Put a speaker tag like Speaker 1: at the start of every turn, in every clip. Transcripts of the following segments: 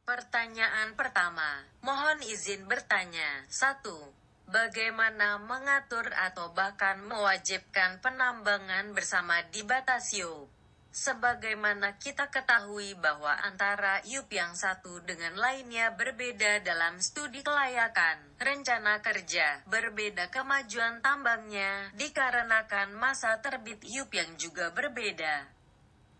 Speaker 1: Pertanyaan pertama, mohon izin bertanya. 1. Bagaimana mengatur atau bahkan mewajibkan penambangan bersama di batas IUP? Sebagaimana kita ketahui bahwa antara IUP yang satu dengan lainnya berbeda dalam studi kelayakan, rencana kerja, berbeda kemajuan tambangnya, dikarenakan masa terbit IUP yang juga berbeda.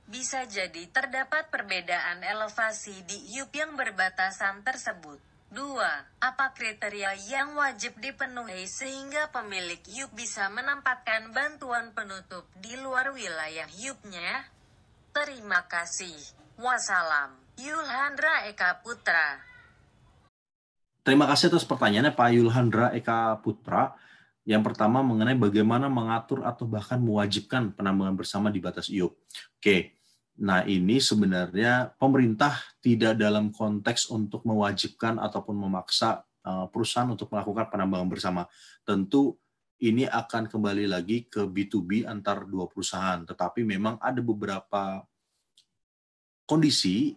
Speaker 1: Bisa jadi terdapat perbedaan elevasi di IUP yang berbatasan tersebut. 2. Apa kriteria yang wajib dipenuhi sehingga pemilik IUP bisa menempatkan bantuan penutup di luar wilayah IUP-nya? Terima kasih. Wassalam. Yulhandra Eka Putra.
Speaker 2: Terima kasih atas pertanyaannya Pak Yulhandra Eka Putra. Yang pertama mengenai bagaimana mengatur atau bahkan mewajibkan penambangan bersama di batas IUP. Oke, nah ini sebenarnya pemerintah tidak dalam konteks untuk mewajibkan ataupun memaksa perusahaan untuk melakukan penambangan bersama. Tentu ini akan kembali lagi ke B2B antar dua perusahaan, tetapi memang ada beberapa kondisi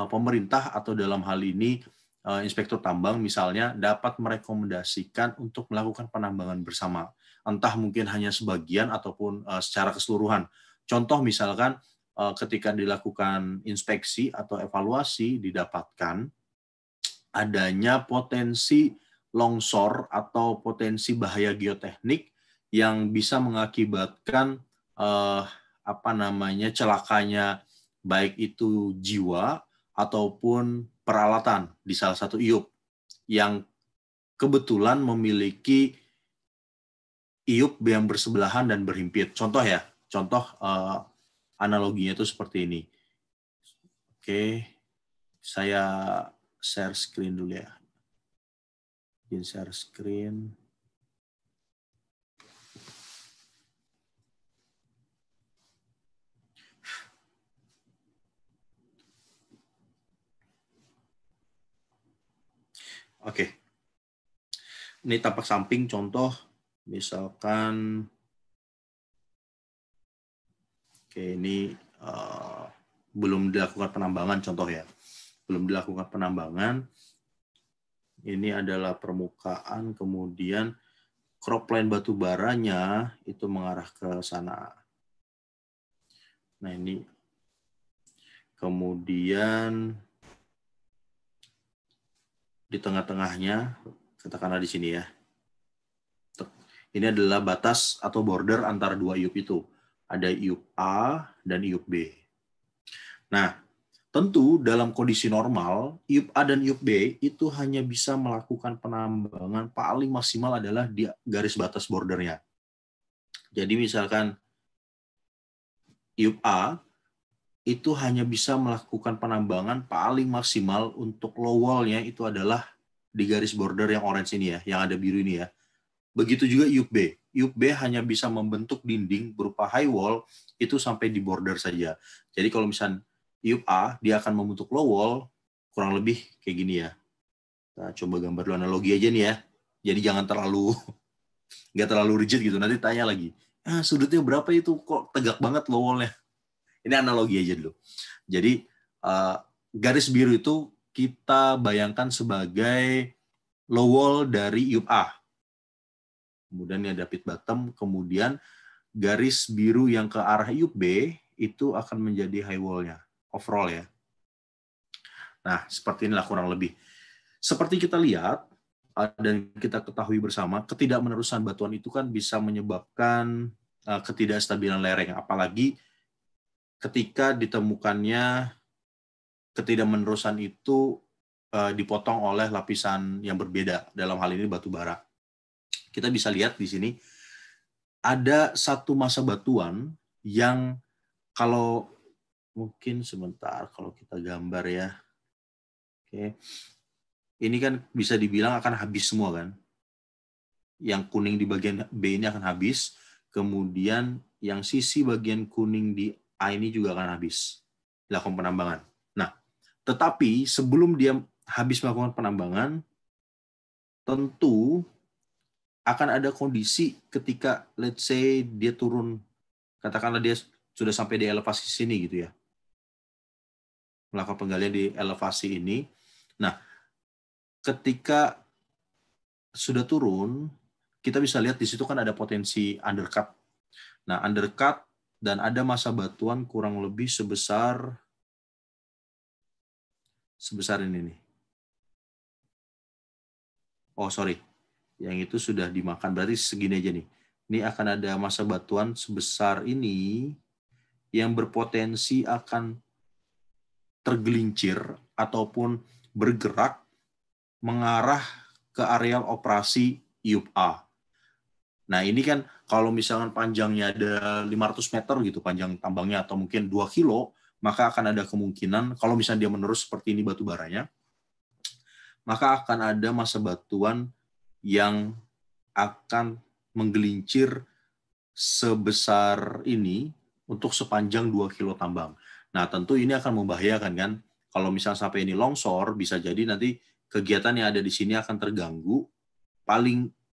Speaker 2: pemerintah atau dalam hal ini inspektur tambang misalnya dapat merekomendasikan untuk melakukan penambangan bersama, entah mungkin hanya sebagian ataupun secara keseluruhan. Contoh misalkan ketika dilakukan inspeksi atau evaluasi didapatkan adanya potensi longsor atau potensi bahaya geoteknik yang bisa mengakibatkan celakanya baik itu jiwa ataupun peralatan di salah satu IUP yang kebetulan memiliki IUP yang bersebelahan dan berhimpit. Contoh analoginya itu seperti ini. Oke, saya share screen dulu ya. Izin share screen. Oke. Ini tampak samping contoh, misalkan, oke ini belum dilakukan penambangan contoh ya, belum dilakukan penambangan. Ini adalah permukaan, kemudian cropline batu baranya itu mengarah ke sana. Nah ini, kemudian di tengah-tengahnya, katakanlah di sini ya. Ini adalah batas atau border antara dua IUP itu. Ada IUP A dan IUP B. Nah, tentu dalam kondisi normal, IUP A dan IUP B itu hanya bisa melakukan penambangan paling maksimal adalah di garis batas bordernya. Jadi misalkan IUP A itu hanya bisa melakukan penambangan paling maksimal untuk low wall-nya itu adalah di garis border yang orange ini ya, yang ada biru ini ya. Begitu juga IUP B. IUP B hanya bisa membentuk dinding berupa high wall itu sampai di border saja. Jadi kalau misalnya IUP A, dia akan membentuk low wall kurang lebih kayak gini ya. Nah, coba gambar dulu analogi aja nih ya. Jadi jangan nggak terlalu rigid gitu. Nanti tanya lagi, sudutnya berapa itu? Kok tegak banget low wall-nya? Ini analogi aja dulu. Jadi garis biru itu kita bayangkan sebagai low wall dari IUP A. Kemudian ini ada pit bottom, kemudian garis biru yang ke arah IUP B itu akan menjadi high wall-nya, overall ya. Nah, seperti inilah kurang lebih. Seperti kita lihat, dan kita ketahui bersama, ketidakmenerusan batuan itu kan bisa menyebabkan ketidakstabilan lereng, apalagi ketika ditemukannya ketidakmenerusan itu dipotong oleh lapisan yang berbeda, dalam hal ini batu bara. Kita bisa lihat di sini, ada satu masa batuan yang kalau mungkin sebentar kalau kita gambar ya. Oke. Ini kan bisa dibilang akan habis semua kan. Yang kuning di bagian B ini akan habis, kemudian yang sisi bagian kuning di A ini juga akan habis dilakukan penambangan. Nah, tetapi sebelum dia habis melakukan penambangan, tentu akan ada kondisi ketika let's say dia turun, katakanlah dia sudah sampai di elevasi sini gitu ya, melakukan penggalian di elevasi ini, Nah, ketika sudah turun, kita bisa lihat di situ kan ada potensi undercut. Nah, undercut dan ada masa batuan kurang lebih sebesar ini nih. Oh, sorry. Yang itu sudah dimakan, berarti segini aja nih. Ini akan ada masa batuan sebesar ini yang berpotensi akan tergelincir ataupun bergerak mengarah ke areal operasi IUP A. Nah, ini kan kalau misalkan panjangnya ada 500 meter gitu, panjang tambangnya, atau mungkin 2 kilo, maka akan ada kemungkinan, kalau misalnya dia menerus seperti ini batu baranya, maka akan ada masa batuan yang akan menggelincir sebesar ini untuk sepanjang 2 kilo tambang. Nah, tentu ini akan membahayakan kan. Kalau misalnya sampai ini longsor, bisa jadi nanti kegiatan yang ada di sini akan terganggu.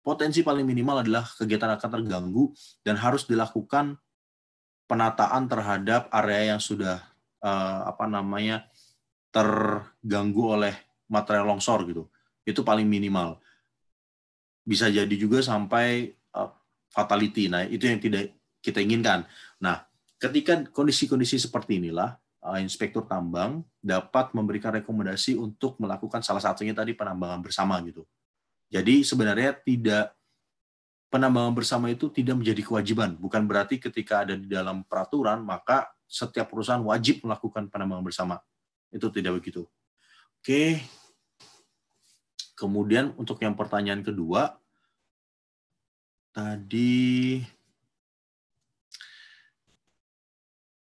Speaker 2: Potensi paling minimal adalah kegiatan akan terganggu dan harus dilakukan penataan terhadap area yang sudah terganggu oleh material longsor gitu. Itu paling minimal. Bisa jadi juga sampai fatality. Nah, itu yang tidak kita inginkan. Nah, ketika kondisi-kondisi seperti inilah, inspektur tambang dapat memberikan rekomendasi untuk melakukan salah satunya tadi penambangan bersama gitu. Jadi sebenarnya penambangan bersama itu tidak menjadi kewajiban. Bukan berarti ketika ada di dalam peraturan, maka setiap perusahaan wajib melakukan penambangan bersama. Itu tidak begitu. Oke. Kemudian untuk yang pertanyaan kedua, tadi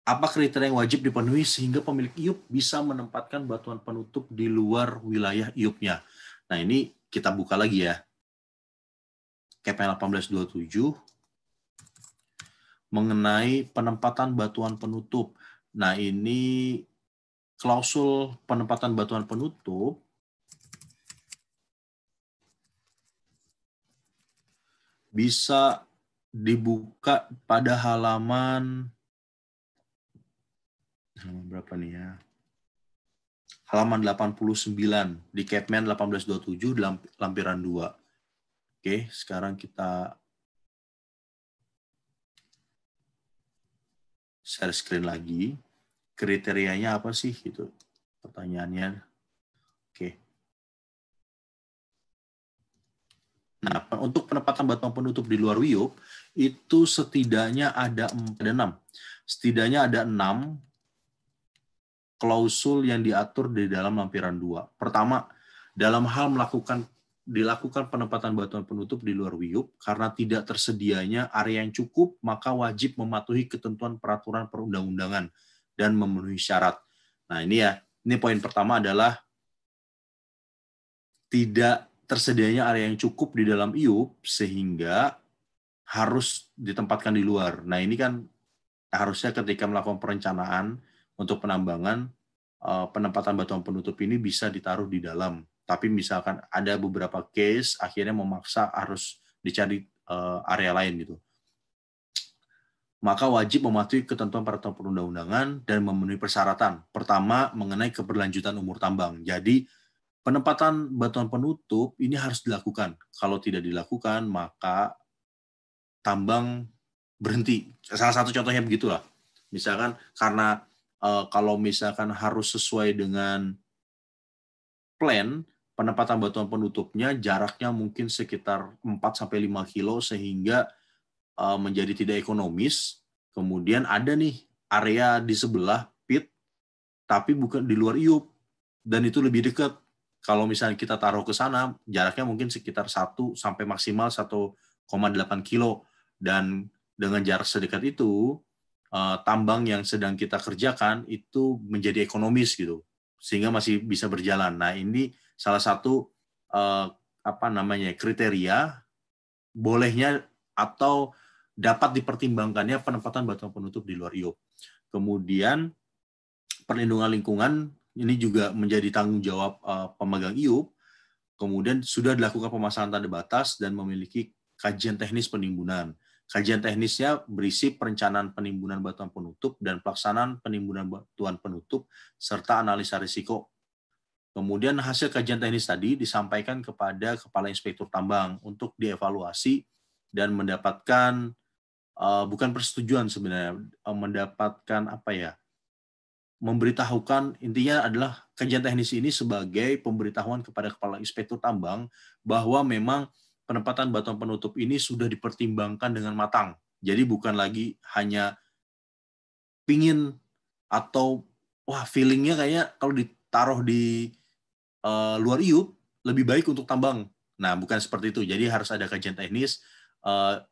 Speaker 2: apa kriteria yang wajib dipenuhi sehingga pemilik IUP bisa menempatkan batuan penutup di luar wilayah IUP-nya? Nah, ini kita buka lagi ya. KPN 1827 mengenai penempatan batuan penutup. Nah, ini klausul penempatan batuan penutup bisa dibuka pada halaman berapa nih ya? Halaman 89 di Kepmen 1827 lampiran 2. Oke, sekarang kita share screen lagi. Kriterianya apa sih gitu? Pertanyaannya. Oke. Nah, untuk penempatan batuan penutup di luar WIUP itu setidaknya ada 6. Setidaknya ada 6 klausul yang diatur di dalam lampiran 2. Pertama, dalam hal dilakukan penempatan batuan penutup di luar WIUP karena tidak tersedianya area yang cukup, maka wajib mematuhi ketentuan peraturan perundang-undangan dan memenuhi syarat. Nah, ini poin pertama adalah tidak tersedianya area yang cukup di dalam IUP sehingga harus ditempatkan di luar. Nah, ini kan harusnya ketika melakukan perencanaan untuk penambangan, penempatan batuan penutup ini bisa ditaruh di dalam. Tapi misalkan ada beberapa case akhirnya memaksa harus dicari area lain gitu. Maka wajib mematuhi ketentuan peraturan perundang-undangan dan memenuhi persyaratan. Pertama, mengenai keberlanjutan umur tambang. Jadi, penempatan batuan penutup ini harus dilakukan. Kalau tidak dilakukan, maka tambang berhenti. Salah satu contohnya begitulah. Misalkan karena kalau misalkan harus sesuai dengan plan, penempatan batuan penutupnya jaraknya mungkin sekitar 4-5 kilo sehingga menjadi tidak ekonomis. Kemudian ada nih area di sebelah pit, tapi bukan di luar IUP. Dan itu lebih dekat. Kalau misalnya kita taruh ke sana, jaraknya mungkin sekitar 1 sampai maksimal 1,8 kilo. Dan dengan jarak sedekat itu, tambang yang sedang kita kerjakan itu menjadi ekonomis gitu, sehingga masih bisa berjalan. Nah, ini salah satu kriteria bolehnya atau dapat dipertimbangkannya penempatan batuan penutup di luar IUP. Kemudian perlindungan lingkungan ini juga menjadi tanggung jawab pemegang IUP. Kemudian sudah dilakukan pemasangan tanda batas dan memiliki kajian teknis penimbunan. Kajian teknisnya berisi perencanaan penimbunan batuan penutup dan pelaksanaan penimbunan batuan penutup serta analisa risiko Kemudian hasil kajian teknis tadi disampaikan kepada Kepala Inspektur Tambang untuk dievaluasi dan mendapatkan bukan persetujuan sebenarnya, mendapatkan apa ya, memberitahukan, intinya adalah kajian teknis ini sebagai pemberitahuan kepada Kepala Inspektur Tambang bahwa memang penempatan batuan penutup ini sudah dipertimbangkan dengan matang. Jadi bukan lagi hanya pingin atau wah feelingnya kayaknya kalau ditaruh di luar IUP lebih baik untuk tambang. Nah, bukan seperti itu. Jadi harus ada kajian teknis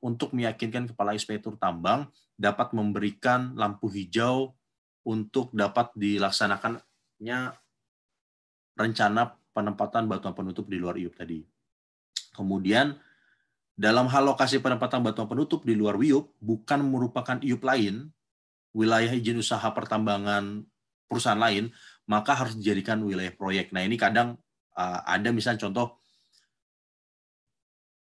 Speaker 2: untuk meyakinkan Kepala Inspektur Tambang dapat memberikan lampu hijau untuk dapat dilaksanakannya rencana penempatan batuan penutup di luar IUP tadi. Kemudian, dalam hal lokasi penempatan batuan penutup di luar IUP, bukan merupakan IUP lain, wilayah izin usaha pertambangan perusahaan lain, maka harus dijadikan wilayah proyek. Nah, ini kadang ada misalnya contoh,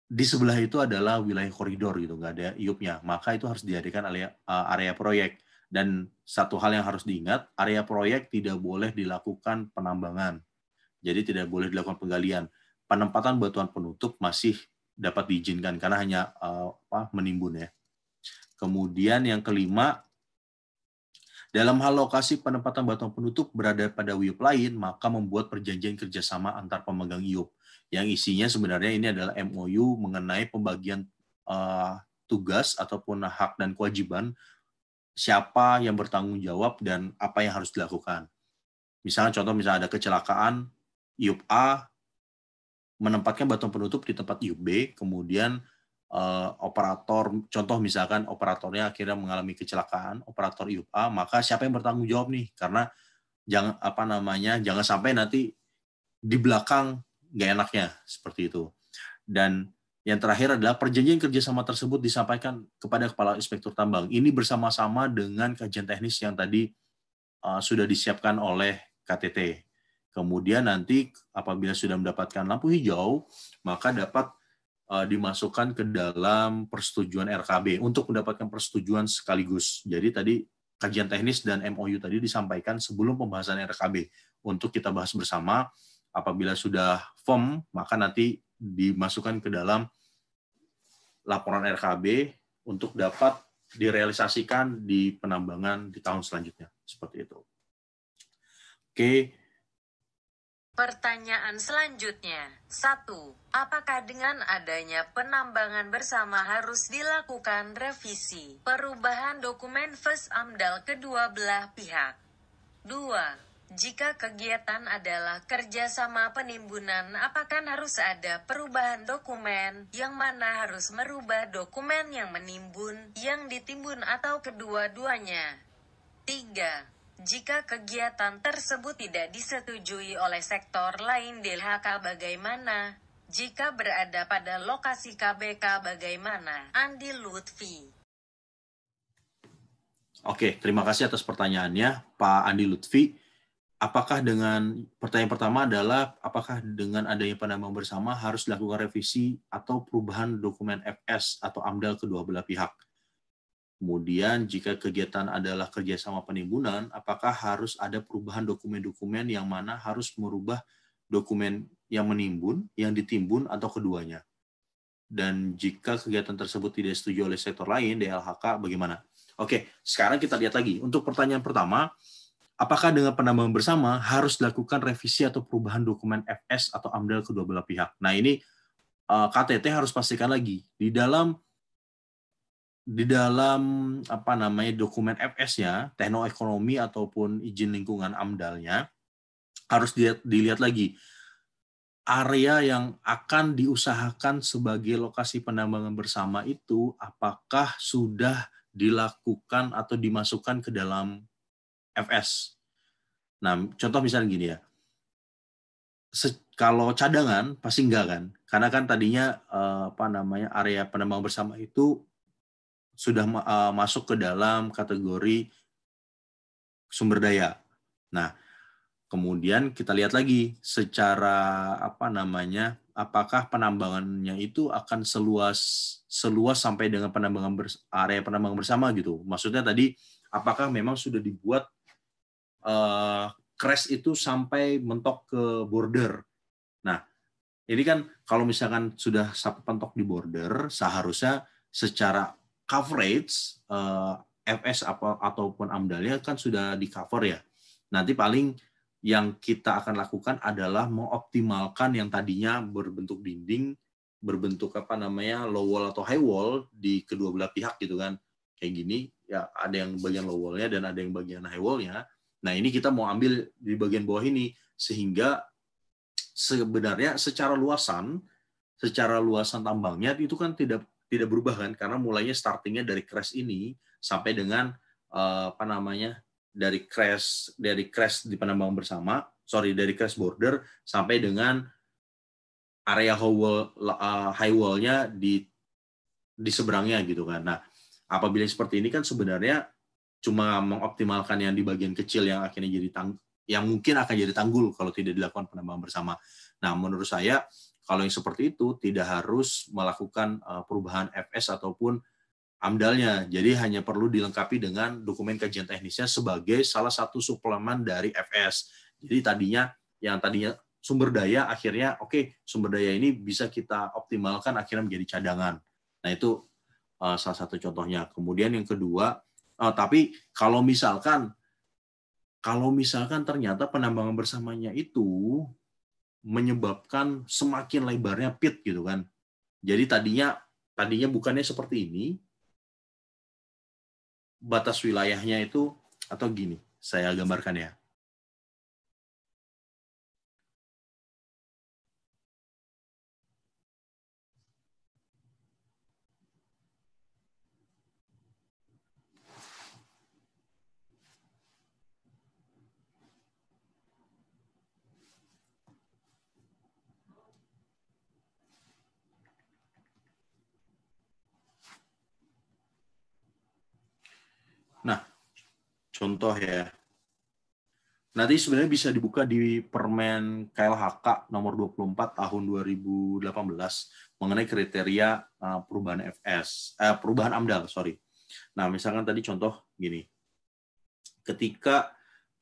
Speaker 2: di sebelah itu adalah wilayah koridor gitu, nggak ada IUP-nya, maka itu harus dijadikan area proyek. Dan satu hal yang harus diingat, area proyek tidak boleh dilakukan penambangan, jadi tidak boleh dilakukan penggalian. Penempatan batuan penutup masih dapat diizinkan karena hanya menimbun ya. Kemudian yang kelima, dalam hal lokasi penempatan batuan penutup berada pada IUP lain, maka membuat perjanjian kerjasama antar pemegang IUP. Yang isinya sebenarnya ini adalah MOU mengenai pembagian tugas ataupun hak dan kewajiban, siapa yang bertanggung jawab dan apa yang harus dilakukan. Misalnya contoh, misalnya ada kecelakaan, IUP A menempatkan batuan penutup di tempat IUP B, kemudian operator, contoh misalkan operatornya akhirnya mengalami kecelakaan, operator IUP A, maka siapa yang bertanggung jawab nih? Karena jangan sampai nanti di belakang nggak enaknya seperti itu. Dan yang terakhir adalah perjanjian kerjasama tersebut disampaikan kepada Kepala Inspektur Tambang. Ini bersama-sama dengan kajian teknis yang tadi sudah disiapkan oleh KTT. Kemudian nanti apabila sudah mendapatkan lampu hijau, maka dapat dimasukkan ke dalam persetujuan RKB untuk mendapatkan persetujuan sekaligus. Jadi tadi kajian teknis dan MOU tadi disampaikan sebelum pembahasan RKB untuk kita bahas bersama. Apabila sudah firm, maka nanti dimasukkan ke dalam laporan RKB untuk dapat direalisasikan di penambangan di tahun selanjutnya. Seperti itu. Oke.
Speaker 1: Pertanyaan selanjutnya. 1. Apakah dengan adanya penambangan bersama harus dilakukan revisi, perubahan dokumen FES AMDAL kedua belah pihak? 2. Jika kegiatan adalah kerjasama penimbunan, apakah harus ada perubahan dokumen, yang mana harus merubah dokumen yang menimbun, yang ditimbun atau kedua-duanya? 3. Jika kegiatan tersebut tidak disetujui oleh sektor lain DLHK bagaimana? Jika berada pada lokasi KBK bagaimana? Andi Lutfi.
Speaker 2: Oke, terima kasih atas pertanyaannya, Pak Andi Lutfi. Apakah pertanyaan pertama adalah, apakah dengan adanya penambang bersama harus dilakukan revisi atau perubahan dokumen FS atau AMDAL kedua belah pihak? Kemudian, jika kegiatan adalah kerjasama penimbunan, apakah harus ada perubahan dokumen-dokumen yang mana harus merubah dokumen yang menimbun, yang ditimbun, atau keduanya? Dan jika kegiatan tersebut tidak setuju oleh sektor lain, DLHK, bagaimana? Oke, sekarang kita lihat lagi. Untuk pertanyaan pertama, apakah dengan penambangan bersama harus dilakukan revisi atau perubahan dokumen FS atau AMDAL kedua belah pihak? Nah, ini KTT harus pastikan lagi di dalam dokumen FS-nya, teknoekonomi ataupun izin lingkungan AMDAL-nya harus dilihat lagi area yang akan diusahakan sebagai lokasi penambangan bersama itu apakah sudah dilakukan atau dimasukkan ke dalam FS. Nah, contoh misalnya gini ya. Kalau cadangan pasti enggak kan? Karena kan tadinya area penambang bersama itu sudah masuk ke dalam kategori sumber daya. Nah, kemudian kita lihat lagi secara apakah penambangannya itu akan seluas sampai dengan area penambangan bersama gitu. Maksudnya tadi apakah memang sudah dibuat crash itu sampai mentok ke border. Nah, ini kan kalau misalkan sudah sampai mentok di border, seharusnya secara coverage FS ataupun AMDAL-nya kan sudah di cover ya. Nanti paling yang kita akan lakukan adalah mengoptimalkan yang tadinya berbentuk dinding, berbentuk low wall atau high wall di kedua belah pihak gitu kan. Kayak gini, ya ada yang bagian low wall-nya dan ada yang bagian high wall-nya. Nah, ini kita mau ambil di bagian bawah ini sehingga sebenarnya secara luasan tambangnya itu kan tidak berubah kan, karena mulainya startingnya dari crash ini sampai dengan dari crash di penambang bersama, dari crash border sampai dengan area high wall-nya di seberangnya gitu kan. Nah, apabila seperti ini kan sebenarnya cuma mengoptimalkan yang di bagian kecil yang akhirnya yang mungkin akan jadi tanggul kalau tidak dilakukan penambangan bersama. Nah, menurut saya kalau yang seperti itu tidak harus melakukan perubahan FS ataupun AMDAL-nya. Jadi hanya perlu dilengkapi dengan dokumen kajian teknisnya sebagai salah satu suplemen dari FS. Jadi tadinya sumber daya akhirnya sumber daya ini bisa kita optimalkan akhirnya menjadi cadangan. Nah, itu salah satu contohnya. Kemudian yang kedua, tapi kalau misalkan ternyata penambangan bersamanya itu menyebabkan semakin lebarnya pit gitu kan. Jadi tadinya bukannya seperti ini, batas wilayahnya itu, atau gini, saya gambarkan ya. Nah, contoh ya. Nanti sebenarnya bisa dibuka di Permen KLHK nomor 24 tahun 2018 mengenai kriteria perubahan perubahan AMDAL, sorry. Nah, misalkan tadi contoh gini. Ketika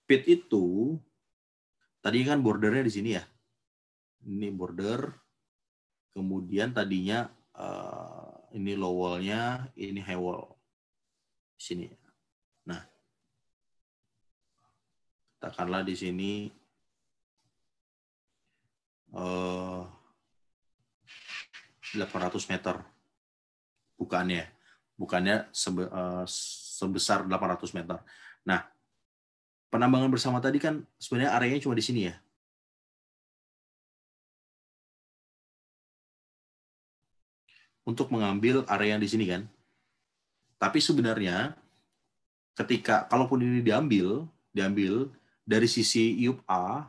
Speaker 2: pit itu tadi kan bordernya di sini ya. Ini border. Kemudian tadinya ini low wall-nya, ini high wall. Di sini. Nah, katakanlah di sini 800 meter bukannya sebesar 800 meter. Nah, penambangan bersama tadi kan sebenarnya areanya cuma di sini ya. Untuk mengambil area yang di sini kan. Tapi sebenarnya kalaupun ini diambil dari sisi IUP A,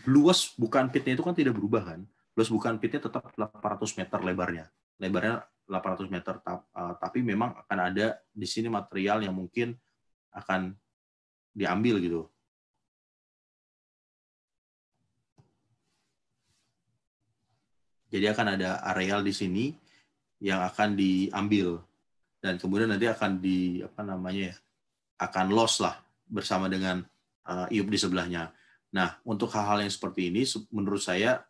Speaker 2: luas bukan pitnya itu kan tidak berubah kan. Luas bukan pitnya tetap 800 meter lebarnya. Lebarnya 800 meter, tapi memang akan ada di sini material yang mungkin akan diambil gitu. Jadi akan ada areal di sini yang akan diambil dan kemudian nanti akan akan loss lah bersama dengan IUP di sebelahnya. Nah, untuk hal-hal yang seperti ini menurut saya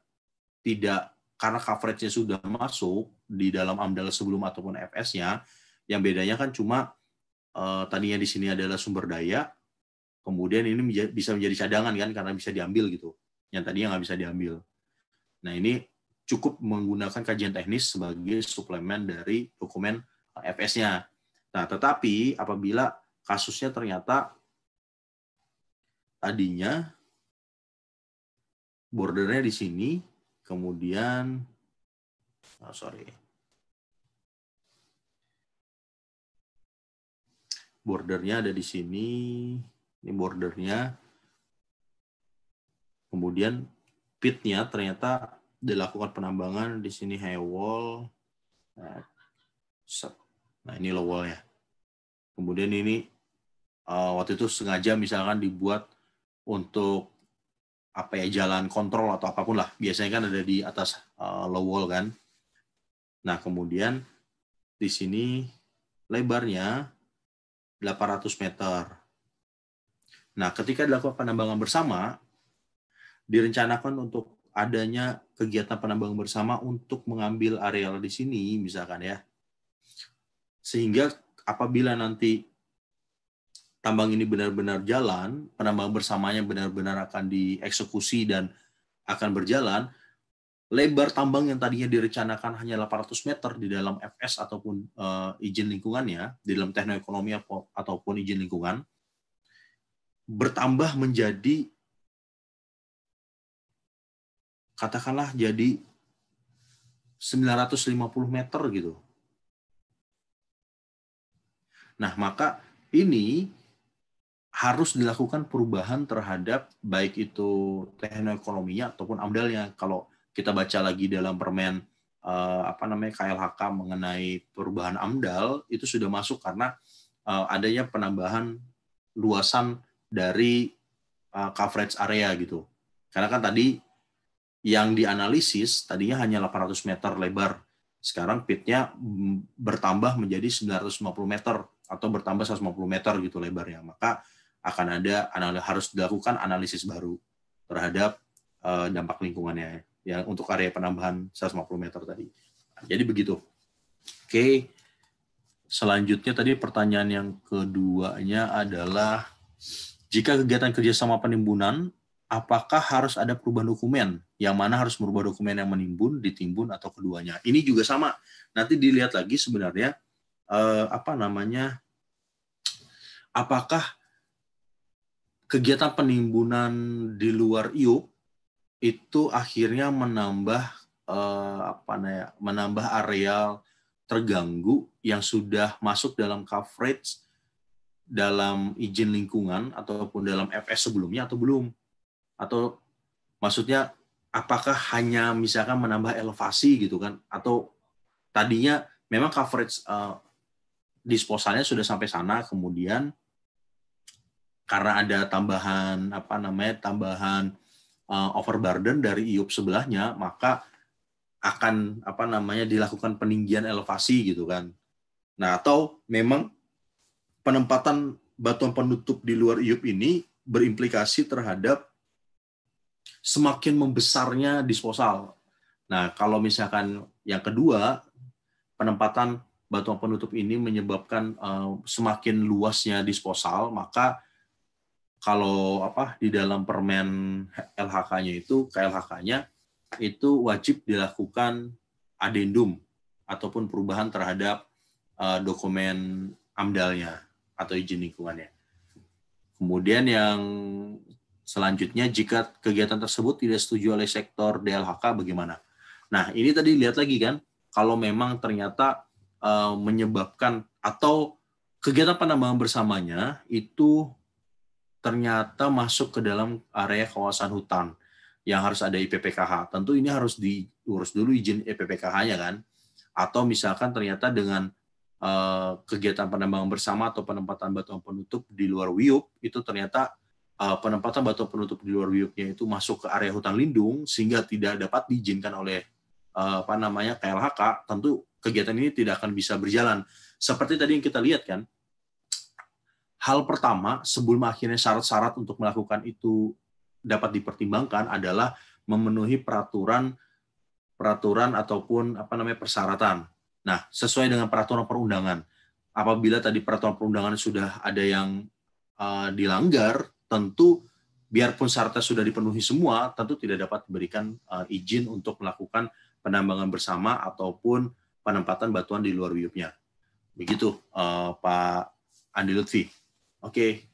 Speaker 2: tidak, karena coverage-nya sudah masuk di dalam AMDAL sebelum ataupun FS-nya, yang bedanya kan cuma tadinya di sini adalah sumber daya, kemudian ini bisa menjadi cadangan kan karena bisa diambil gitu. Yang tadinya nggak bisa diambil. Nah, ini cukup menggunakan kajian teknis sebagai suplemen dari dokumen FS-nya. Nah, tetapi apabila kasusnya ternyata tadinya bordernya di sini, kemudian bordernya ada di sini, ini bordernya, kemudian pitnya ternyata dilakukan penambangan di sini high wall, nah ini low wall ya. Kemudian ini waktu itu sengaja misalkan dibuat untuk jalan kontrol atau apapun lah, biasanya kan ada di atas low wall kan. Nah, kemudian di sini lebarnya 800 meter. Nah, ketika dilakukan penambangan bersama, direncanakan untuk adanya kegiatan penambangan bersama untuk mengambil areal di sini, misalkan ya. Sehingga apabila nanti tambang ini benar-benar jalan, penambangan bersamanya benar-benar akan dieksekusi dan akan berjalan, lebar tambang yang tadinya direncanakan hanya 800 meter di dalam FS ataupun izin lingkungannya, di dalam teknoekonomi ataupun izin lingkungan, bertambah menjadi, katakanlah jadi 950 meter gitu. Nah, maka ini harus dilakukan perubahan terhadap baik itu teknoekonominya ataupun AMDAL-nya. Kalau kita baca lagi dalam permen KLHK mengenai perubahan AMDAL, itu sudah masuk karena adanya penambahan luasan dari coverage area gitu. Karena kan tadi yang dianalisis tadinya hanya 800 meter lebar. Sekarang pitnya bertambah menjadi 950 meter atau bertambah 150 meter gitu lebarnya. Maka akan ada harus dilakukan analisis baru terhadap dampak lingkungannya yang untuk area penambahan 150 meter tadi. Jadi begitu. Oke. Selanjutnya tadi pertanyaan yang keduanya adalah jika kegiatan kerjasama penimbunan, apakah harus ada perubahan dokumen? Yang mana harus merubah dokumen yang menimbun, ditimbun, atau keduanya? Ini juga sama. Nanti dilihat lagi sebenarnya apakah kegiatan penimbunan di luar IUP itu akhirnya menambah areal terganggu yang sudah masuk dalam coverage dalam izin lingkungan ataupun dalam FS sebelumnya atau belum? Atau maksudnya apakah hanya misalkan menambah elevasi gitu kan? Atau tadinya memang coverage disposalnya sudah sampai sana, kemudian karena ada tambahan overburden dari IUP sebelahnya, maka akan dilakukan peninggian elevasi gitu kan. Nah, atau memang penempatan batuan penutup di luar IUP ini berimplikasi terhadap semakin membesarnya disposal. Nah, kalau misalkan yang kedua, penempatan batuan penutup ini menyebabkan semakin luasnya disposal, maka kalau di dalam permen LHK-nya itu, KLHK-nya itu wajib dilakukan adendum ataupun perubahan terhadap dokumen AMDAL-nya atau izin lingkungannya. Kemudian yang selanjutnya, jika kegiatan tersebut tidak setuju oleh sektor DLHK, bagaimana? Nah, ini tadi lihat lagi kan, kalau memang ternyata menyebabkan atau kegiatan penambangan bersamanya itu ternyata masuk ke dalam area kawasan hutan yang harus ada IPPKH. Tentu ini harus diurus dulu izin IPPKH-nya kan. Atau misalkan ternyata dengan kegiatan penambangan bersama atau penempatan batuan penutup di luar WIUP, itu ternyata penempatan batuan penutup di luar WIUP-nya itu masuk ke area hutan lindung sehingga tidak dapat diizinkan oleh KLHK, tentu kegiatan ini tidak akan bisa berjalan. Seperti tadi yang kita lihat kan, hal pertama sebelum akhirnya syarat-syarat untuk melakukan itu dapat dipertimbangkan adalah memenuhi peraturan ataupun persyaratan. Nah, sesuai dengan peraturan perundangan. Apabila tadi peraturan perundangan sudah ada yang dilanggar, tentu biarpun syaratnya sudah dipenuhi semua, tentu tidak dapat diberikan izin untuk melakukan penambangan bersama ataupun penempatan batuan di luar WIUP-nya. Begitu, Pak Andi Lutfi. Oke.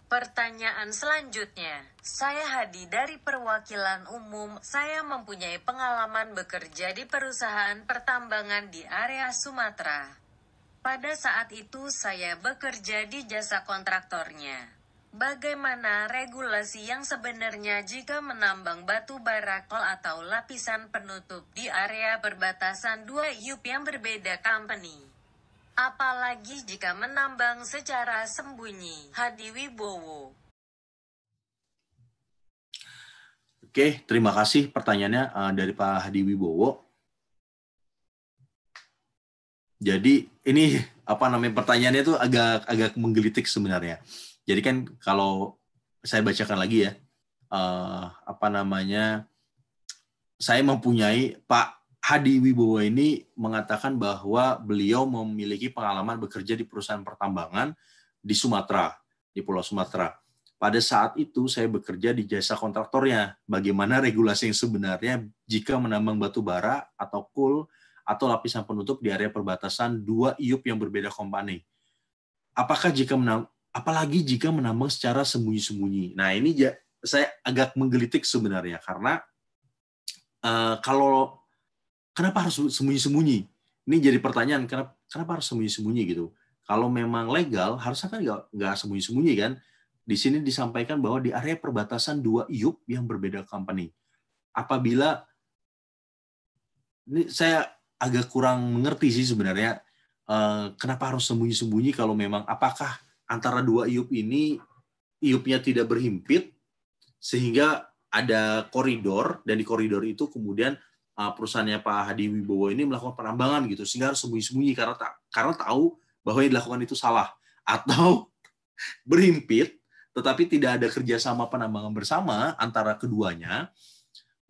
Speaker 1: Pertanyaan selanjutnya, saya Hadi dari Perwakilan Umum. Saya mempunyai pengalaman bekerja di perusahaan pertambangan di area Sumatera. Pada saat itu saya bekerja di jasa kontraktornya. Bagaimana regulasi yang sebenarnya jika menambang batu bara kol atau lapisan penutup di area perbatasan dua IUP yang berbeda company? Apalagi jika menambang secara sembunyi. Hadi Wibowo.
Speaker 2: Oke, terima kasih pertanyaannya dari Pak Hadi Wibowo. Jadi ini pertanyaannya itu agak menggelitik sebenarnya. Jadi kan kalau saya bacakan lagi ya, saya mempunyai Pak Hadi Wibowo ini mengatakan bahwa beliau memiliki pengalaman bekerja di perusahaan pertambangan di Sumatera, di Pulau Sumatera. Pada saat itu saya bekerja di jasa kontraktornya. Bagaimana regulasi yang sebenarnya jika menambang batu bara atau coal atau lapisan penutup di area perbatasan dua IUP yang berbeda kompani. Apalagi jika menambang secara sembunyi-sembunyi. Nah, ini saya agak menggelitik sebenarnya karena kalau kenapa harus sembunyi-sembunyi? Ini jadi pertanyaan, kenapa harus sembunyi-sembunyi gitu? Kalau memang legal, harusnya kan nggak sembunyi-sembunyi kan? Di sini disampaikan bahwa di area perbatasan dua IUP yang berbeda company. Apabila, ini saya agak kurang mengerti sih sebenarnya, kenapa harus sembunyi-sembunyi kalau memang apakah antara dua IUP ini, IUP-nya tidak berhimpit, sehingga ada koridor, dan di koridor itu kemudian perusahaannya Pak Hadi Wibowo ini melakukan penambangan gitu, sehingga harus sembunyi-sembunyi karena tahu bahwa yang dilakukan itu salah, atau berhimpit tetapi tidak ada kerjasama penambangan bersama antara keduanya,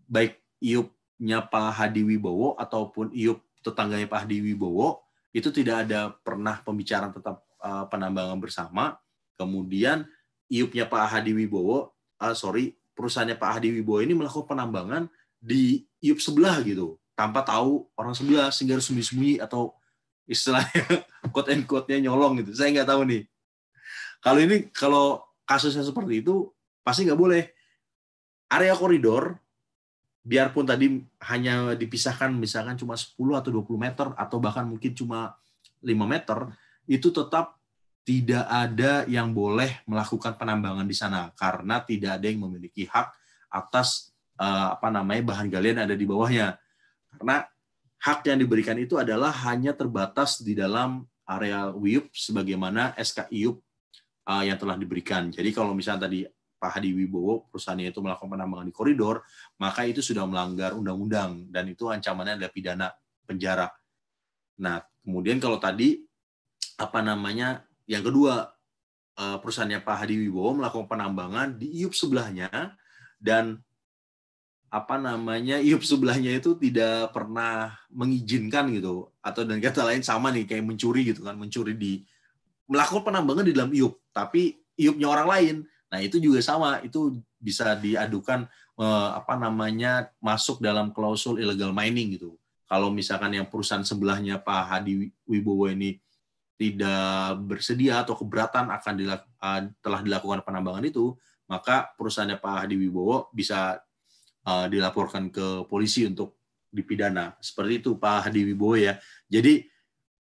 Speaker 2: baik IUP-nya Pak Hadi Wibowo ataupun IUP tetangganya Pak Hadi Wibowo, itu tidak ada pernah pembicaraan tentang penambangan bersama. Kemudian IUP-nya Pak Hadi Wibowo, perusahaannya Pak Hadi Wibowo ini melakukan penambangan di IUP sebelah gitu, tanpa tahu orang sebelah, sehingga harus sembunyi-sembunyi atau istilahnya quote and quote-nya nyolong gitu. Saya nggak tahu nih. Kalau kasusnya seperti itu, pasti nggak boleh. Area koridor, biarpun tadi hanya dipisahkan misalkan cuma 10 atau 20 meter, atau bahkan mungkin cuma 5 meter, itu tetap tidak ada yang boleh melakukan penambangan di sana, karena tidak ada yang memiliki hak atas bahan galian ada di bawahnya. Karena hak yang diberikan itu adalah hanya terbatas di dalam area WIUP sebagaimana SK IUP yang telah diberikan. Jadi kalau misalnya tadi Pak Hadi Wibowo perusahaannya itu melakukan penambangan di koridor, maka itu sudah melanggar undang-undang dan itu ancamannya adalah pidana penjara. Nah, kemudian kalau tadi yang kedua, perusahaannya Pak Hadi Wibowo melakukan penambangan di IUP sebelahnya, dan IUP sebelahnya itu tidak pernah mengizinkan gitu, atau dengan kata lain sama nih kayak mencuri gitu kan, melakukan penambangan di dalam IUP, tapi IUP-nya orang lain. Nah, itu juga sama, itu bisa diadukan masuk dalam klausul illegal mining gitu. Kalau misalkan yang perusahaan sebelahnya Pak Hadi Wibowo ini tidak bersedia atau keberatan telah dilakukan penambangan itu, maka perusahaannya Pak Hadi Wibowo bisa dilaporkan ke polisi untuk dipidana. Seperti itu Pak Hadi Wibowo ya. Jadi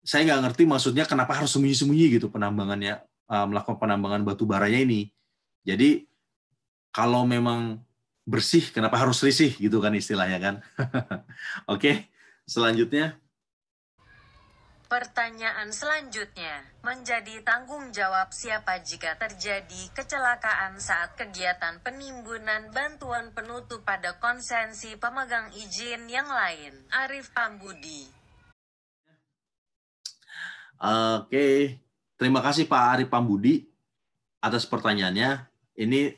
Speaker 2: saya nggak ngerti maksudnya kenapa harus sembunyi-sembunyi gitu penambangannya, melakukan penambangan batu baranya ini. Jadi kalau memang bersih, kenapa harus risih gitu kan istilahnya kan. Oke, selanjutnya.
Speaker 1: Pertanyaan selanjutnya, menjadi tanggung jawab siapa jika terjadi kecelakaan saat kegiatan penimbunan bantuan penutup pada konsensi pemegang izin yang lain? Arif Pambudi.
Speaker 2: Oke, terima kasih Pak Arif Pambudi atas pertanyaannya. Ini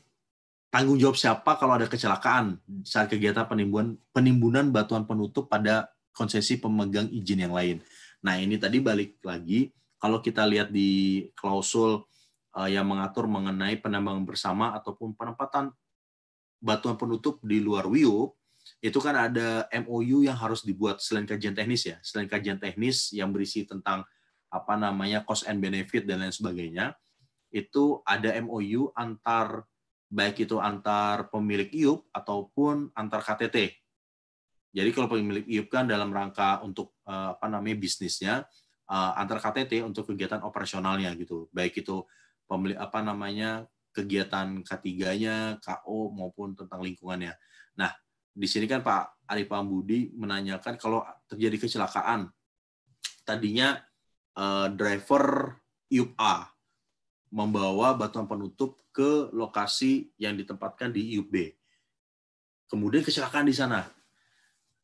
Speaker 2: tanggung jawab siapa kalau ada kecelakaan saat kegiatan penimbunan batuan penutup pada konsesi pemegang izin yang lain. Nah, ini tadi balik lagi, kalau kita lihat di klausul yang mengatur mengenai penambangan bersama ataupun penempatan batuan penutup di luar WIUP, itu kan ada MOU yang harus dibuat selain kajian teknis ya, selain kajian teknis yang berisi tentang cost and benefit dan lain sebagainya, itu ada MOU baik itu antar pemilik IUP ataupun antar KTT. Jadi kalau pemilik IUP kan dalam rangka untuk bisnisnya, antar KTT untuk kegiatan operasionalnya gitu. Baik itu pemilik kegiatan K3-nya, KO maupun tentang lingkungannya. Nah, di sini kan Pak Arif Pambudi menanyakan kalau terjadi kecelakaan, tadinya driver IUP A membawa batuan penutup ke lokasi yang ditempatkan di IUP B. Kemudian kecelakaan di sana.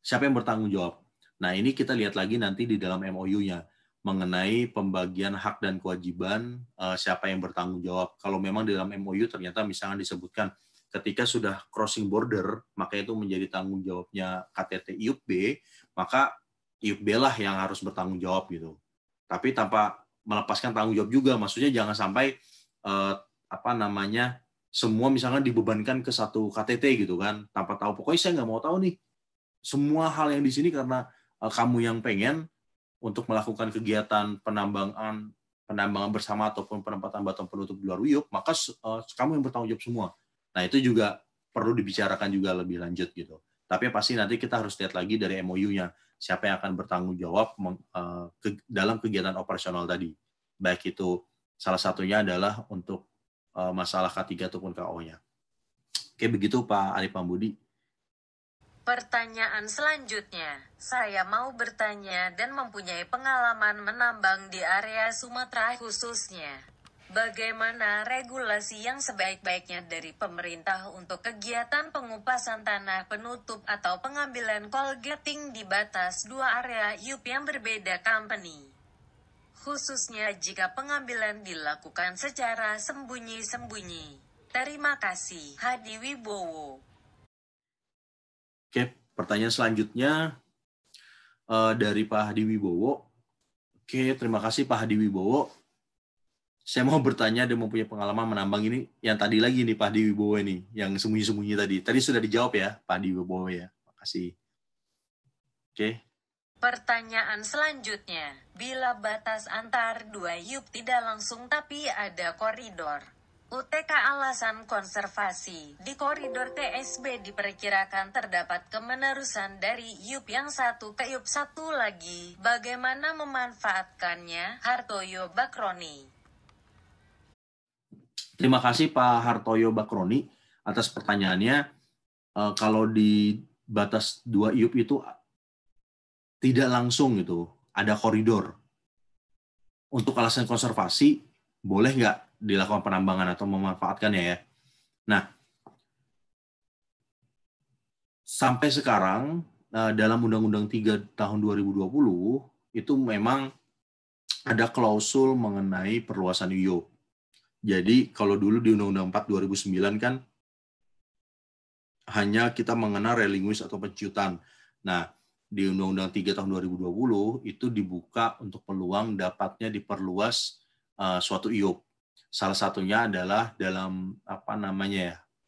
Speaker 2: Siapa yang bertanggung jawab? Nah, ini kita lihat lagi nanti di dalam MOU-nya. mengenai pembagian hak dan kewajiban siapa yang bertanggung jawab. Kalau memang di dalam MOU ternyata misalnya disebutkan ketika sudah crossing border, maka itu menjadi tanggung jawabnya KTT IUP B, maka IUP B lah yang harus bertanggung jawab gitu. Tapi tanpa melepaskan tanggung jawab juga, maksudnya jangan sampai semua misalnya dibebankan ke satu KTT gitu kan, tanpa tahu. Pokoknya saya nggak mau tahu nih semua hal yang di sini karena kamu yang pengen untuk melakukan kegiatan penambangan bersama ataupun penempatan batuan penutup di luar WIUP, maka kamu yang bertanggung jawab semua. Nah, itu juga perlu dibicarakan juga lebih lanjut gitu. Tapi pasti nanti kita harus lihat lagi dari MOU-nya, siapa yang akan bertanggung jawab dalam kegiatan operasional tadi. Baik itu salah satunya adalah untuk masalah K3 ataupun KO-nya. Oke, begitu Pak Arif Pambudi.
Speaker 1: Pertanyaan selanjutnya, saya mau bertanya dan mempunyai pengalaman menambang di area Sumatera khususnya. Bagaimana regulasi yang sebaik-baiknya dari pemerintah untuk kegiatan pengupasan tanah penutup atau pengambilan coal getting di batas dua area IUP yang berbeda company? Khususnya jika pengambilan dilakukan secara sembunyi-sembunyi. Terima kasih, Hadi Wibowo.
Speaker 2: Oke, pertanyaan selanjutnya dari Pak Hadi Wibowo. Oke, terima kasih Pak Hadi Wibowo. Saya mau bertanya dan mempunyai pengalaman menambang ini yang tadi lagi nih Pak Hadi Wibowo ini, yang sembunyi-sembunyi tadi. Tadi sudah dijawab ya Pak Hadi Wibowo ya. Makasih. Oke.
Speaker 1: Pertanyaan selanjutnya, bila batas antar dua IUP tidak langsung tapi ada koridor, UTK alasan konservasi, di koridor TSB diperkirakan terdapat kemenerusan dari IUP yang satu ke IUP satu lagi, bagaimana memanfaatkannya? Hartoyo Bakroni.
Speaker 2: Terima kasih Pak Hartoyo Bakroni atas pertanyaannya. Kalau di batas 2 IUP itu tidak langsung gitu, ada koridor. Untuk alasan konservasi, boleh nggak dilakukan penambangan atau memanfaatkannya ya? Nah, sampai sekarang dalam Undang-Undang 3 tahun 2020 itu memang ada klausul mengenai perluasan IUP. Jadi kalau dulu di Undang-Undang 4 2009 kan hanya kita mengenal relinquis atau penciutan. Nah, di Undang-Undang 3 tahun 2020 itu dibuka untuk peluang dapatnya diperluas suatu IUP. Salah satunya adalah dalam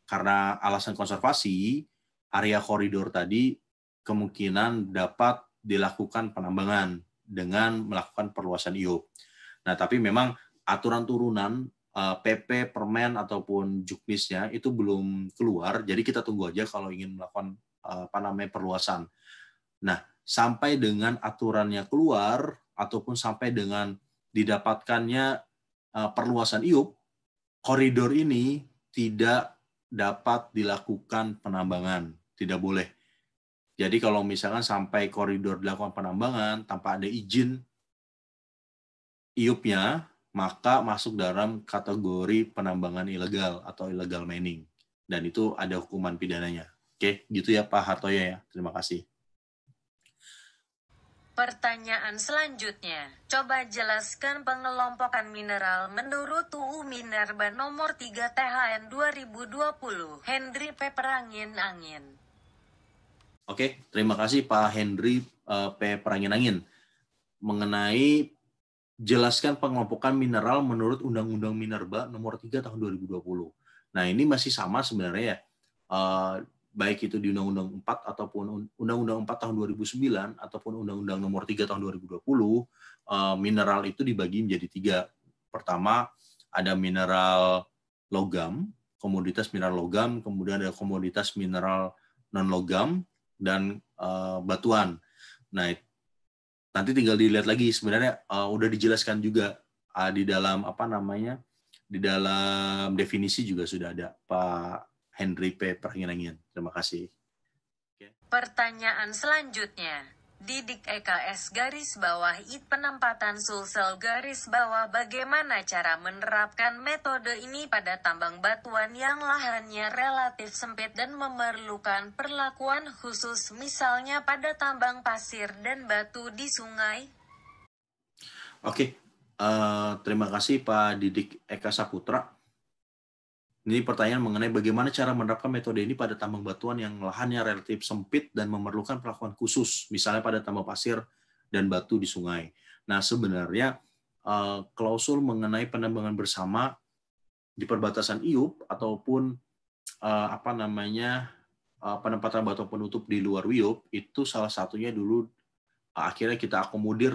Speaker 2: karena alasan konservasi, area koridor tadi kemungkinan dapat dilakukan penambangan dengan melakukan perluasan IUP. Nah, tapi memang aturan turunan PP, Permen ataupun Juknisnya itu belum keluar, jadi kita tunggu aja kalau ingin melakukan perluasan. Nah, sampai dengan aturannya keluar ataupun sampai dengan didapatkannya perluasan IUP, koridor ini tidak dapat dilakukan penambangan, tidak boleh. Jadi kalau misalkan sampai koridor dilakukan penambangan tanpa ada izin IUP-nya, maka masuk dalam kategori penambangan ilegal atau illegal mining. Dan itu ada hukuman pidananya. Oke, gitu ya Pak Hartoyo ya. Terima kasih.
Speaker 1: Pertanyaan selanjutnya, coba jelaskan pengelompokan mineral menurut UU Minerba nomor 3 THN 2020. Henry P. Perangin-Angin.
Speaker 2: Oke, terima kasih Pak Henry P. Perangin-Angin. Mengenai jelaskan pengelompokan mineral menurut Undang-Undang Minerba nomor 3 tahun 2020. Nah, ini masih sama sebenarnya ya. Baik itu di Undang-Undang 4 ataupun Undang-Undang 4 tahun 2009 ataupun Undang-Undang nomor 3 tahun 2020, mineral itu dibagi menjadi 3. Pertama, ada mineral logam, komoditas mineral logam, kemudian ada komoditas mineral non-logam, dan batuan. Nah, nanti tinggal dilihat lagi sebenarnya udah dijelaskan juga di dalam di dalam definisi juga sudah ada Pak Henry P. Perangin-Angin. Terima kasih.
Speaker 1: Pertanyaan selanjutnya, Didik EKS garis bawah IT penempatan sulsel garis bawah bagaimana cara menerapkan metode ini pada tambang batuan yang lahannya relatif sempit dan memerlukan perlakuan khusus misalnya pada tambang pasir dan batu di sungai?
Speaker 2: Oke, terima kasih Pak Didik Eka Saputra. Ini pertanyaan mengenai bagaimana cara menerapkan metode ini pada tambang batuan yang lahannya relatif sempit dan memerlukan perlakuan khusus, misalnya pada tambang pasir dan batu di sungai. Nah, sebenarnya klausul mengenai penambangan bersama di perbatasan IUP ataupun penempatan batuan penutup di luar WIUP itu salah satunya dulu akhirnya kita akomodir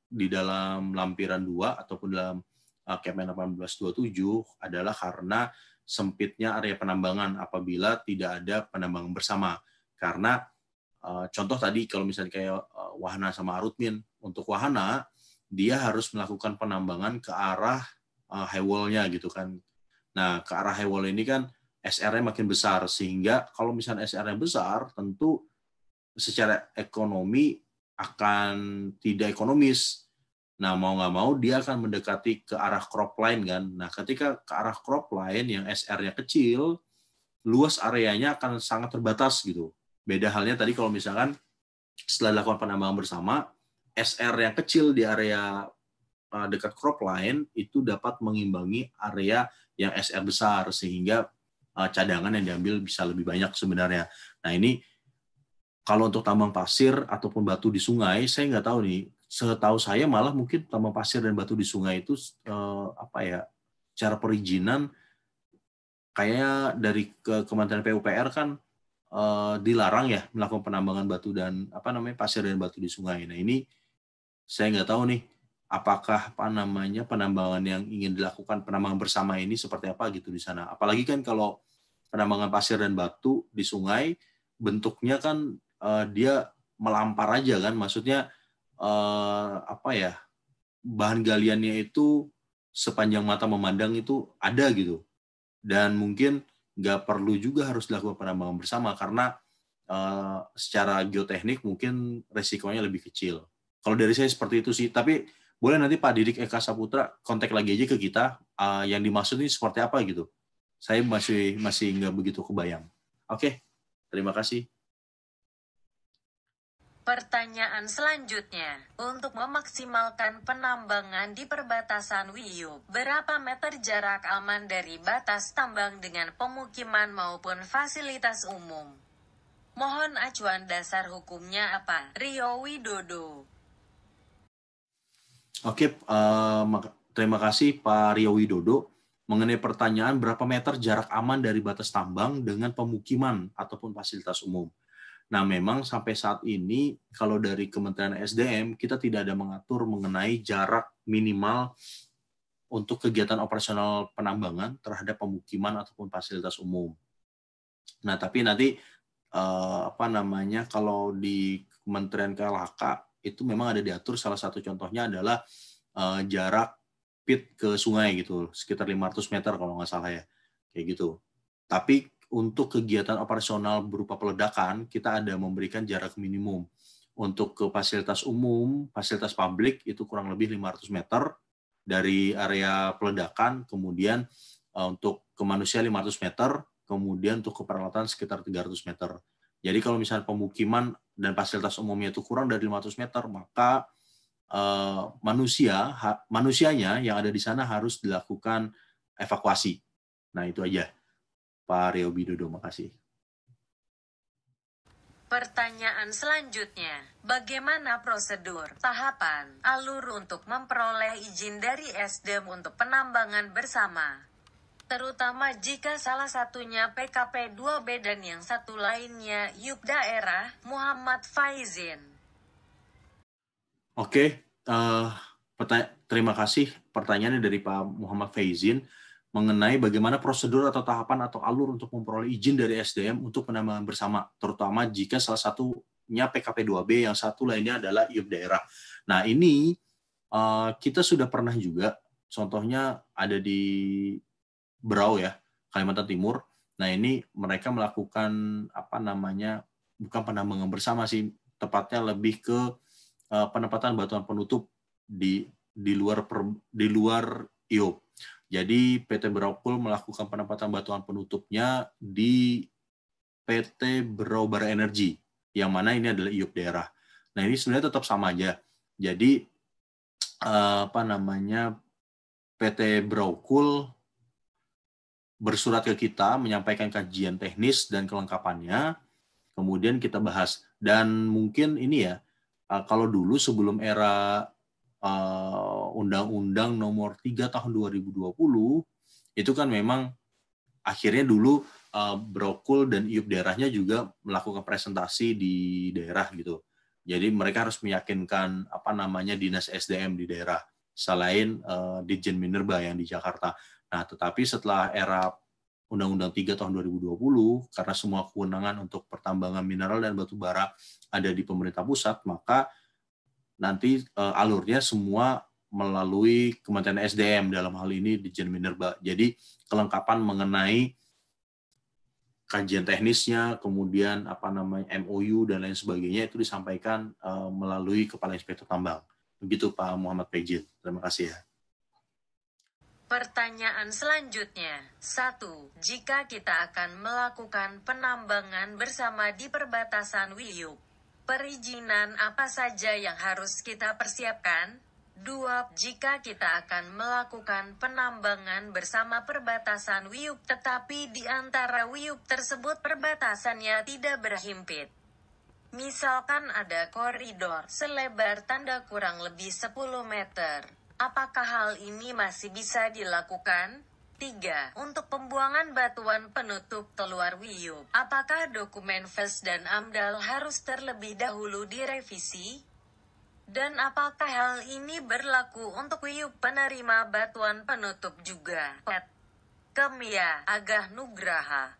Speaker 2: di dalam lampiran 2 ataupun dalam Kemen 1827 adalah karena sempitnya area penambangan apabila tidak ada penambangan bersama. Karena contoh tadi kalau misalnya kayak wahana sama Arutmin, untuk wahana dia harus melakukan penambangan ke arah high wall-nya gitu kan. Nah, ke arah high wall ini kan SR-nya makin besar, sehingga kalau misalnya SR-nya besar, tentu secara ekonomi akan tidak ekonomis. Nah, mau nggak mau dia akan mendekati ke arah crop line kan. Nah, ketika ke arah crop line yang SR-nya kecil, luas areanya akan sangat terbatas gitu. Beda halnya tadi kalau misalkan setelah dilakukan penambangan bersama, SR yang kecil di area dekat crop line itu dapat mengimbangi area yang SR besar sehingga cadangan yang diambil bisa lebih banyak sebenarnya. Nah, ini kalau untuk tambang pasir ataupun batu di sungai, saya nggak tahu nih. Setahu saya malah mungkin tambang pasir dan batu di sungai itu cara perizinan kayaknya dari Kementerian PUPR kan dilarang ya melakukan penambangan batu dan pasir dan batu di sungai. Nah, ini saya nggak tahu nih apakah penambangan yang ingin dilakukan penambangan bersama ini seperti apa gitu di sana. Apalagi kan kalau penambangan pasir dan batu di sungai bentuknya kan dia melampar aja kan, maksudnya bahan galiannya itu sepanjang mata memandang itu ada gitu, dan mungkin nggak perlu juga harus dilakukan penambangan bersama karena secara geoteknik mungkin resikonya lebih kecil. Kalau dari saya seperti itu sih, tapi boleh nanti Pak Didik Eka Saputra kontak lagi aja ke kita yang dimaksud ini seperti apa gitu. Saya masih nggak begitu kebayang. Oke, terima kasih.
Speaker 1: Pertanyaan selanjutnya, untuk memaksimalkan penambangan di perbatasan WIUP, berapa meter jarak aman dari batas tambang dengan pemukiman maupun fasilitas umum? Mohon acuan dasar hukumnya apa? Rio Widodo.
Speaker 2: Oke, terima kasih Pak Rio Widodo. Mengenai pertanyaan berapa meter jarak aman dari batas tambang dengan pemukiman ataupun fasilitas umum. Nah, memang sampai saat ini kalau dari Kementerian SDM kita tidak ada mengatur mengenai jarak minimal untuk kegiatan operasional penambangan terhadap pemukiman ataupun fasilitas umum. Nah, tapi nanti kalau di Kementerian KLHK itu memang ada diatur, salah satu contohnya adalah jarak pit ke sungai gitu, sekitar 500 meter kalau nggak salah ya, kayak gitu. Tapi untuk kegiatan operasional berupa peledakan, kita ada memberikan jarak minimum. Untuk ke fasilitas umum, fasilitas publik itu kurang lebih 500 meter dari area peledakan, kemudian untuk ke manusia 500 meter, kemudian untuk keperalatan sekitar 300 meter. Jadi kalau misalnya pemukiman dan fasilitas umumnya itu kurang dari 500 meter, maka manusianya yang ada di sana harus dilakukan evakuasi. Nah, itu aja, Pak Rio Widodo. Makasih.
Speaker 1: Pertanyaan selanjutnya, bagaimana prosedur, tahapan, alur untuk memperoleh izin dari SDM untuk penambangan bersama? Terutama jika salah satunya PKP 2B dan yang satu lainnya YUP daerah, Muhammad Faizin.
Speaker 2: Oke, terima kasih pertanyaannya dari Pak Muhammad Faizin mengenai bagaimana prosedur atau tahapan atau alur untuk memperoleh izin dari SDM untuk penambangan bersama, terutama jika salah satunya PKP 2B, yang satu lainnya adalah YUP daerah. Nah, ini kita sudah pernah juga, contohnya ada di Berau ya, Kalimantan Timur. Nah, ini mereka melakukan bukan penambangan bersama sih, tepatnya lebih ke penempatan batuan penutup di luar IUP. Jadi PT Beraukul melakukan penempatan batuan penutupnya di PT Berau Bara Energi, yang mana ini adalah IUP daerah. Nah, ini sebenarnya tetap sama aja. Jadi apa namanya, PT Braukul bersurat ke kita menyampaikan kajian teknis dan kelengkapannya, kemudian kita bahas. Dan mungkin ini ya, kalau dulu sebelum era Undang-Undang Nomor 3 Tahun 2020, itu kan memang akhirnya dulu Braukul dan IUP daerahnya juga melakukan presentasi di daerah gitu. Jadi mereka harus meyakinkan apa namanya dinas SDM di daerah selain Ditjen Minerba yang di Jakarta. Nah, tetapi setelah era Undang-Undang 3 tahun 2020, karena semua kewenangan untuk pertambangan mineral dan batu bara ada di pemerintah pusat, maka nanti alurnya semua melalui Kementerian SDM, dalam hal ini Ditjen Minerba. Jadi kelengkapan mengenai kajian teknisnya, kemudian apa namanya MOU dan lain sebagainya itu disampaikan melalui Kepala Inspektur Tambang. Begitu Pak Muhammad Pejin. Terima kasih ya.
Speaker 1: Pertanyaan selanjutnya. 1. Jika kita akan melakukan penambangan bersama di perbatasan Wiyuk, perizinan apa saja yang harus kita persiapkan? 2. Jika kita akan melakukan penambangan bersama perbatasan Wiyuk tetapi di antara Wiyuk tersebut perbatasannya tidak berhimpit. Misalkan ada koridor selebar tanda kurang lebih 10 meter. Apakah hal ini masih bisa dilakukan? 3. Untuk pembuangan batuan penutup keluar Wiyuk, apakah dokumen FES dan AMDAL harus terlebih dahulu direvisi? Dan apakah hal ini berlaku untuk Wiyuk penerima batuan penutup juga? Kemia Agah Nugraha.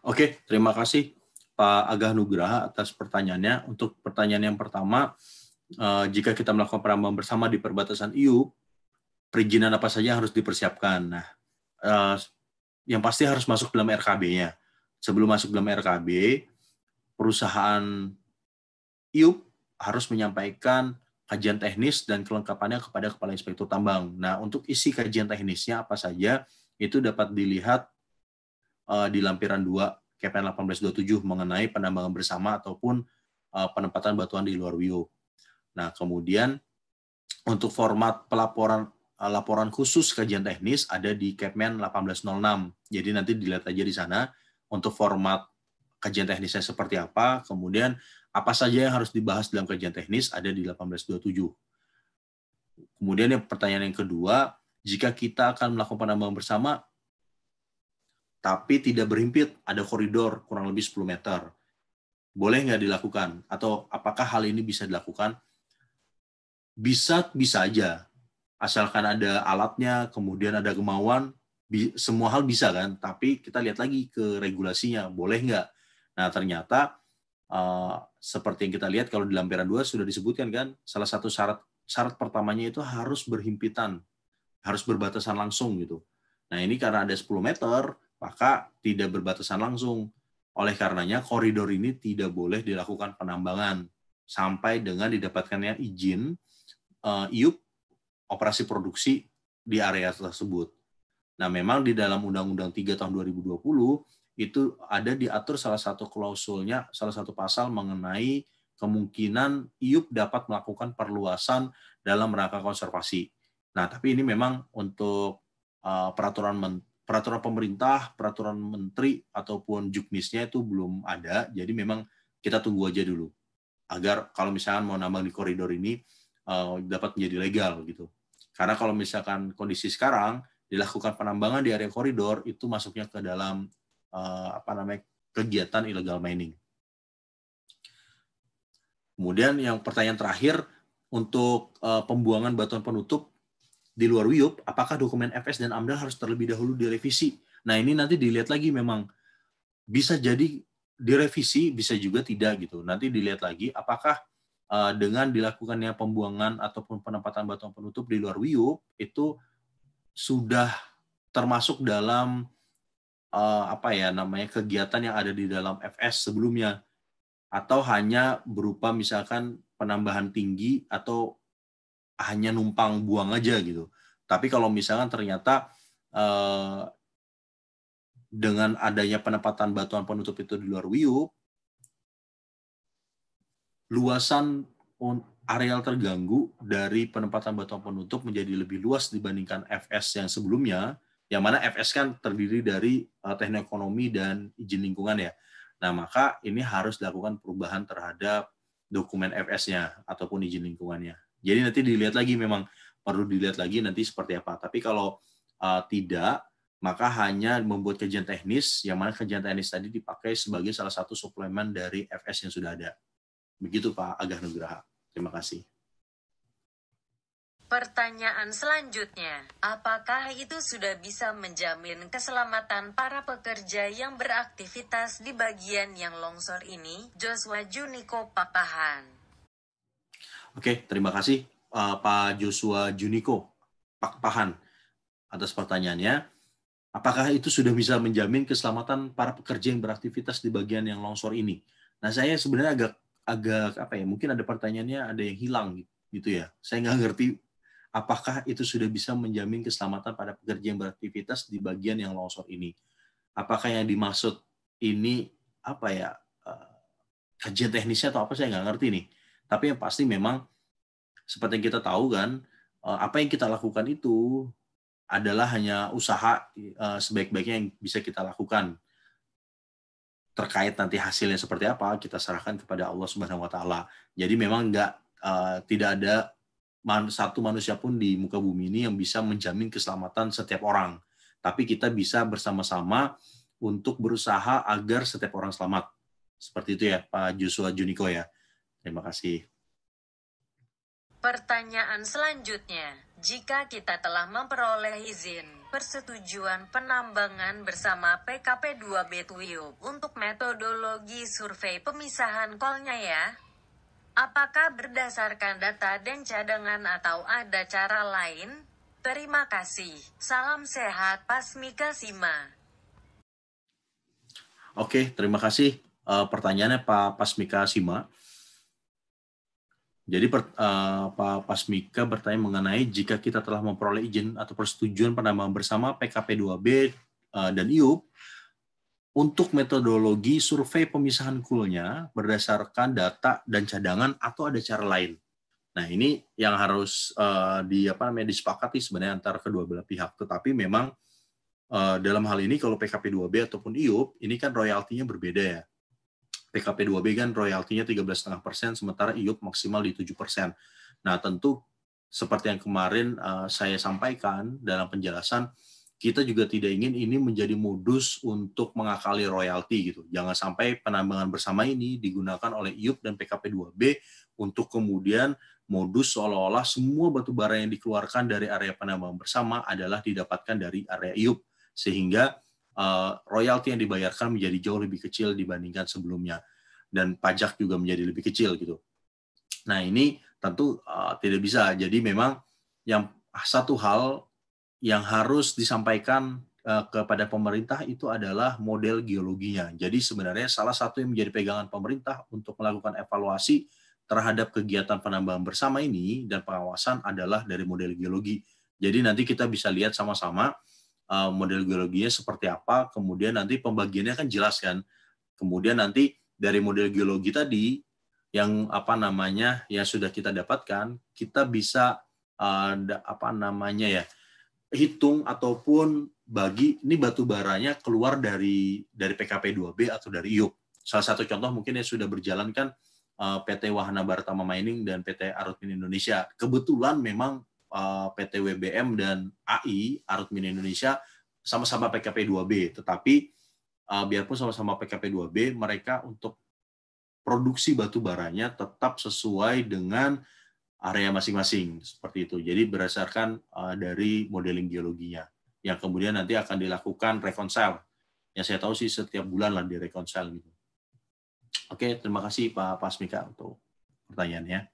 Speaker 2: Oke, terima kasih Pak Agah Nugraha atas pertanyaannya. Untuk pertanyaan yang pertama, jika kita melakukan penambangan bersama di perbatasan IUP, perizinan apa saja yang harus dipersiapkan? Nah, yang pasti harus masuk dalam RKB-nya. Sebelum masuk dalam RKB, perusahaan IUP harus menyampaikan kajian teknis dan kelengkapannya kepada Kepala Inspektur Tambang. Nah, untuk isi kajian teknisnya apa saja, itu dapat dilihat di lampiran 2 KPN 1827 mengenai penambangan bersama ataupun penempatan batuan di luar Wiyuk. Nah, kemudian untuk format laporan khusus kajian teknis ada di Kepmen 1806. Jadi nanti dilihat aja di sana untuk format kajian teknisnya seperti apa, kemudian apa saja yang harus dibahas dalam kajian teknis ada di 1827. Kemudian yang pertanyaan yang kedua, jika kita akan melakukan penambangan bersama tapi tidak berhimpit, ada koridor kurang lebih 10 meter, boleh nggak dilakukan? Atau apakah hal ini bisa dilakukan? Bisa aja. Asalkan ada alatnya, kemudian ada kemauan, semua hal bisa kan? Tapi kita lihat lagi ke regulasinya, boleh nggak? Nah, ternyata seperti yang kita lihat kalau di lampiran 2 sudah disebutkan kan, salah satu syarat pertamanya itu harus berhimpitan, harus berbatasan langsung gitu. Nah, ini karena ada 10 meter, maka tidak berbatasan langsung. Oleh karenanya, koridor ini tidak boleh dilakukan penambangan sampai dengan didapatkannya izin IUP operasi produksi di area tersebut. Nah, memang di dalam Undang-Undang 3 tahun 2020 itu ada diatur salah satu klausulnya, salah satu pasal mengenai kemungkinan IUP dapat melakukan perluasan dalam rangka konservasi. Nah, tapi ini memang untuk peraturan pemerintah, peraturan menteri ataupun juknisnya itu belum ada. Jadi memang kita tunggu aja dulu agar kalau misalkan mau nambang di koridor ini dapat menjadi legal gitu. Karena kalau misalkan kondisi sekarang dilakukan penambangan di area koridor itu masuknya ke dalam kegiatan illegal mining. Kemudian yang pertanyaan terakhir untuk pembuangan batuan penutup di luar Wiyup, apakah dokumen FS dan AMDAL harus terlebih dahulu direvisi? Nah, ini nanti dilihat lagi, memang bisa jadi direvisi, bisa juga tidak gitu. Nanti dilihat lagi apakah dengan dilakukannya pembuangan ataupun penempatan batuan penutup di luar Wiyup itu sudah termasuk dalam kegiatan yang ada di dalam FS sebelumnya, atau hanya berupa misalkan penambahan tinggi atau hanya numpang buang aja gitu. Tapi kalau misalkan ternyata dengan adanya penempatan batuan penutup itu di luar Wiyup, luasan areal terganggu dari penempatan batuan penutup menjadi lebih luas dibandingkan FS yang sebelumnya, yang mana FS kan terdiri dari teknik ekonomi dan izin lingkungan ya. Nah, maka ini harus dilakukan perubahan terhadap dokumen FS-nya ataupun izin lingkungannya. Jadi nanti dilihat lagi, memang perlu dilihat lagi nanti seperti apa. Tapi kalau tidak, maka hanya membuat kajian teknis, yang mana kajian teknis tadi dipakai sebagai salah satu suplemen dari FS yang sudah ada. Begitu Pak Agah Nugraha. Terima kasih.
Speaker 1: Pertanyaan selanjutnya, apakah itu sudah bisa menjamin keselamatan para pekerja yang beraktivitas di bagian yang longsor ini? Joshua Juniko Papahan.
Speaker 2: Oke, terima kasih Pak Joshua Juniko Papahan atas pertanyaannya. Apakah itu sudah bisa menjamin keselamatan para pekerja yang beraktivitas di bagian yang longsor ini? Nah, saya sebenarnya agak apa ya? Mungkin ada pertanyaannya ada yang hilang gitu ya. Saya nggak ngerti apakah itu sudah bisa menjamin keselamatan pada pekerja yang beraktivitas di bagian yang longsor ini. Apakah yang dimaksud ini apa ya? Kajian teknisnya atau apa, saya nggak ngerti nih. Tapi yang pasti memang seperti yang kita tahu kan, apa yang kita lakukan itu adalah hanya usaha sebaik-baiknya yang bisa kita lakukan. Terkait nanti hasilnya seperti apa, kita serahkan kepada Allah Subhanahu wa taala. Jadi memang tidak ada satu manusia pun di muka bumi ini yang bisa menjamin keselamatan setiap orang. Tapi kita bisa bersama-sama untuk berusaha agar setiap orang selamat. Seperti itu ya Pak Joshua Juniko ya. Terima kasih.
Speaker 1: Pertanyaan selanjutnya, jika kita telah memperoleh izin persetujuan penambangan bersama PKP 2B Tuyup untuk metodologi survei pemisahan kolnya ya, apakah berdasarkan data dan cadangan atau ada cara lain? Terima kasih. Salam sehat Pasmika Sima.
Speaker 2: Oke, terima kasih pertanyaannya Pak Pasmika Sima. Jadi Pak Pasmika bertanya mengenai jika kita telah memperoleh izin atau persetujuan penambangan bersama PKP 2B dan IUP untuk metodologi survei pemisahan kulnya berdasarkan data dan cadangan atau ada cara lain. Nah, ini yang harus disepakati sebenarnya antara kedua belah pihak. Tetapi memang dalam hal ini kalau PKP 2B ataupun IUP ini kan royaltinya berbeda ya. PKP 2B kan royaltinya 13,5%, sementara IUP maksimal di 7%. Nah, tentu seperti yang kemarin saya sampaikan dalam penjelasan, kita juga tidak ingin ini menjadi modus untuk mengakali royalti gitu. Jangan sampai penambangan bersama ini digunakan oleh IUP dan PKP 2B untuk kemudian modus seolah-olah semua batu bara yang dikeluarkan dari area penambangan bersama adalah didapatkan dari area IUP, sehingga royalti yang dibayarkan menjadi jauh lebih kecil dibandingkan sebelumnya, dan pajak juga menjadi lebih kecil gitu. Nah, ini tentu tidak bisa. Jadi memang yang satu hal yang harus disampaikan kepada pemerintah itu adalah model geologinya. Jadi sebenarnya salah satu yang menjadi pegangan pemerintah untuk melakukan evaluasi terhadap kegiatan penambangan bersama ini dan pengawasan adalah dari model geologi. Jadi nanti kita bisa lihat sama-sama model geologinya seperti apa, kemudian nanti pembagiannya kan jelas kan. Kemudian nanti dari model geologi tadi yang yang sudah kita dapatkan, kita bisa hitung ataupun bagi ini batu baranya keluar dari PKP 2B atau dari IUP. Salah satu contoh mungkin yang sudah berjalan kan PT Wahana Bartama Mining dan PT Arutmin Indonesia. Kebetulan memang PT WBM dan AI, Arutmin Indonesia, sama-sama PKP 2B. Tetapi biarpun sama-sama PKP 2B, mereka untuk produksi batu baranya tetap sesuai dengan area masing-masing. Seperti itu. Jadi berdasarkan dari modeling geologinya. Yang kemudian nanti akan dilakukan reconcile. Yang saya tahu sih setiap bulan lah di reconcile gitu. Oke, terima kasih Pak Pasmika untuk pertanyaannya.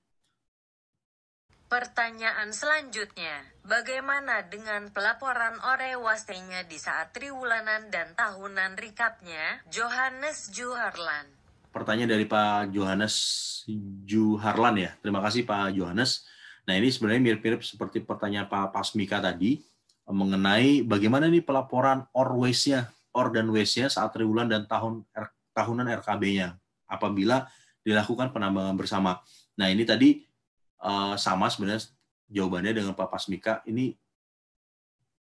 Speaker 1: Pertanyaan selanjutnya, bagaimana dengan pelaporan Orewastenya di saat triwulan dan tahunan recapnya? Johannes Juharlan.
Speaker 2: Pertanyaan dari Pak Johannes Juharlan ya. Terima kasih Pak Johannes. Nah, ini sebenarnya mirip-mirip seperti pertanyaan Pak Pasmika tadi mengenai bagaimana nih pelaporan ore dan waste-nya saat triwulan dan tahunan RKB-nya apabila dilakukan penambangan bersama. Nah, ini tadi sama sebenarnya jawabannya dengan Pak Pasmika. Ini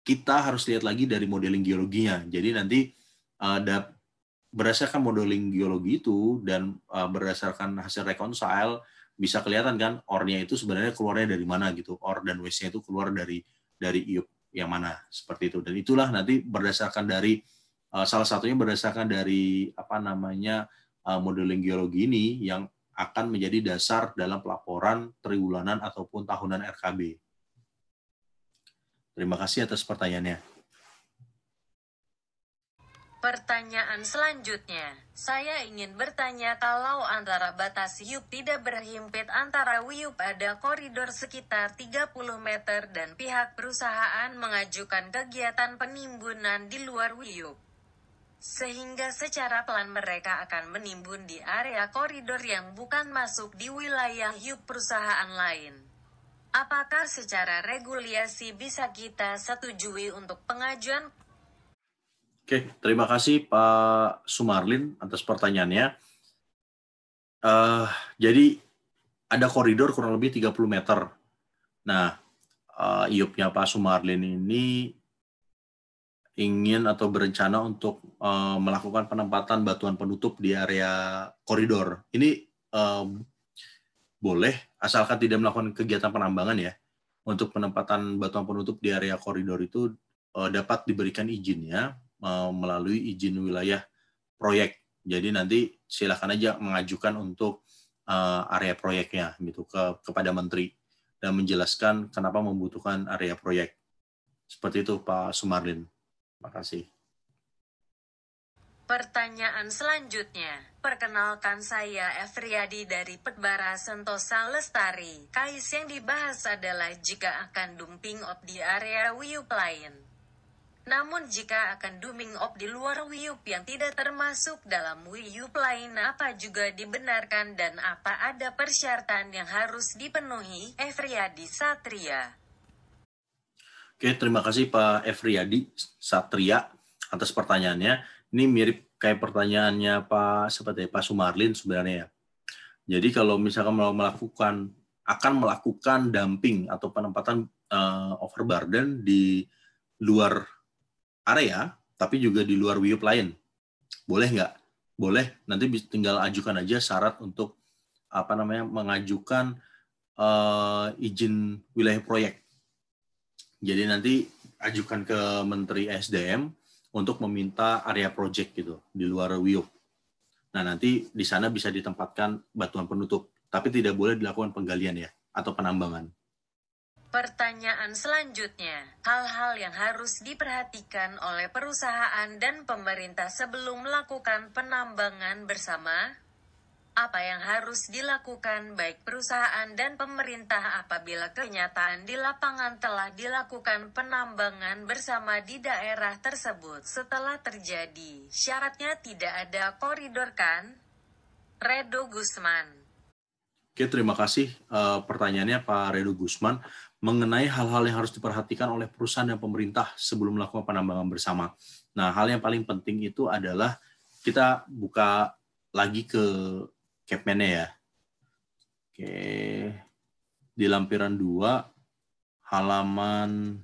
Speaker 2: kita harus lihat lagi dari modeling geologinya. Jadi nanti berdasarkan modeling geologi itu dan berdasarkan hasil reconcile bisa kelihatan kan ore-nya itu sebenarnya keluarnya dari mana gitu. Ore dan waste-nya itu keluar dari iup yang mana seperti itu. Dan itulah nanti berdasarkan dari salah satunya berdasarkan dari modeling geologi ini yang akan menjadi dasar dalam pelaporan triwulan ataupun tahunan RKB. Terima kasih atas pertanyaannya.
Speaker 1: Pertanyaan selanjutnya, saya ingin bertanya kalau antara batas WIUP tidak berhimpit antara WIUP ada koridor sekitar 30 meter dan pihak perusahaan mengajukan kegiatan penimbunan di luar WIUP. Sehingga secara pelan mereka akan menimbun di area koridor yang bukan masuk di wilayah WIUP perusahaan lain. Apakah secara regulasi bisa kita setujui untuk pengajuan?
Speaker 2: Oke, terima kasih Pak Sumarlin atas pertanyaannya. Jadi ada koridor kurang lebih 30 meter. Nah, IUP-nya Pak Sumarlin ini ingin atau berencana untuk melakukan penempatan batuan penutup di area koridor. Ini boleh, asalkan tidak melakukan kegiatan penambangan ya. Untuk penempatan batuan penutup di area koridor itu dapat diberikan izinnya melalui izin wilayah proyek. Jadi nanti silakan aja mengajukan untuk area proyeknya gitu kepada menteri dan menjelaskan kenapa membutuhkan area proyek. Seperti itu Pak Sumarlin. Terima kasih.
Speaker 1: Pertanyaan selanjutnya, perkenalkan saya Efriadi dari Petbara Sentosa Lestari. Kais yang dibahas adalah jika akan dumping op di area WIUP lain. Namun jika akan dumping op di luar WIUP yang tidak termasuk dalam WIUP lain, apa juga dibenarkan dan apa ada persyaratan yang harus dipenuhi? Efriadi Satria.
Speaker 2: Oke, terima kasih Pak Efriadi Satria atas pertanyaannya. Ini mirip kayak pertanyaannya Pak Sumarlin sebenarnya ya. Jadi kalau misalkan akan melakukan dumping atau penempatan overburden di luar area, tapi juga di luar WIUP lain, boleh nggak? Boleh. Nanti tinggal ajukan aja syarat untuk mengajukan izin wilayah proyek. Jadi nanti ajukan ke Menteri SDM untuk meminta area project gitu di luar WIUP. Nah, nanti di sana bisa ditempatkan batuan penutup, tapi tidak boleh dilakukan penggalian ya atau penambangan.
Speaker 1: Pertanyaan selanjutnya, hal-hal yang harus diperhatikan oleh perusahaan dan pemerintah sebelum melakukan penambangan bersama? Apa yang harus dilakukan baik perusahaan dan pemerintah apabila kenyataan di lapangan telah dilakukan penambangan bersama di daerah tersebut setelah terjadi? Syaratnya tidak ada koridor kan? Redo Gusman.
Speaker 2: Oke, terima kasih pertanyaannya Pak Redo Gusman mengenai hal-hal yang harus diperhatikan oleh perusahaan dan pemerintah sebelum melakukan penambangan bersama. Nah, hal yang paling penting itu adalah kita buka lagi ke Capman-nya ya. Oke. Di lampiran 2, halaman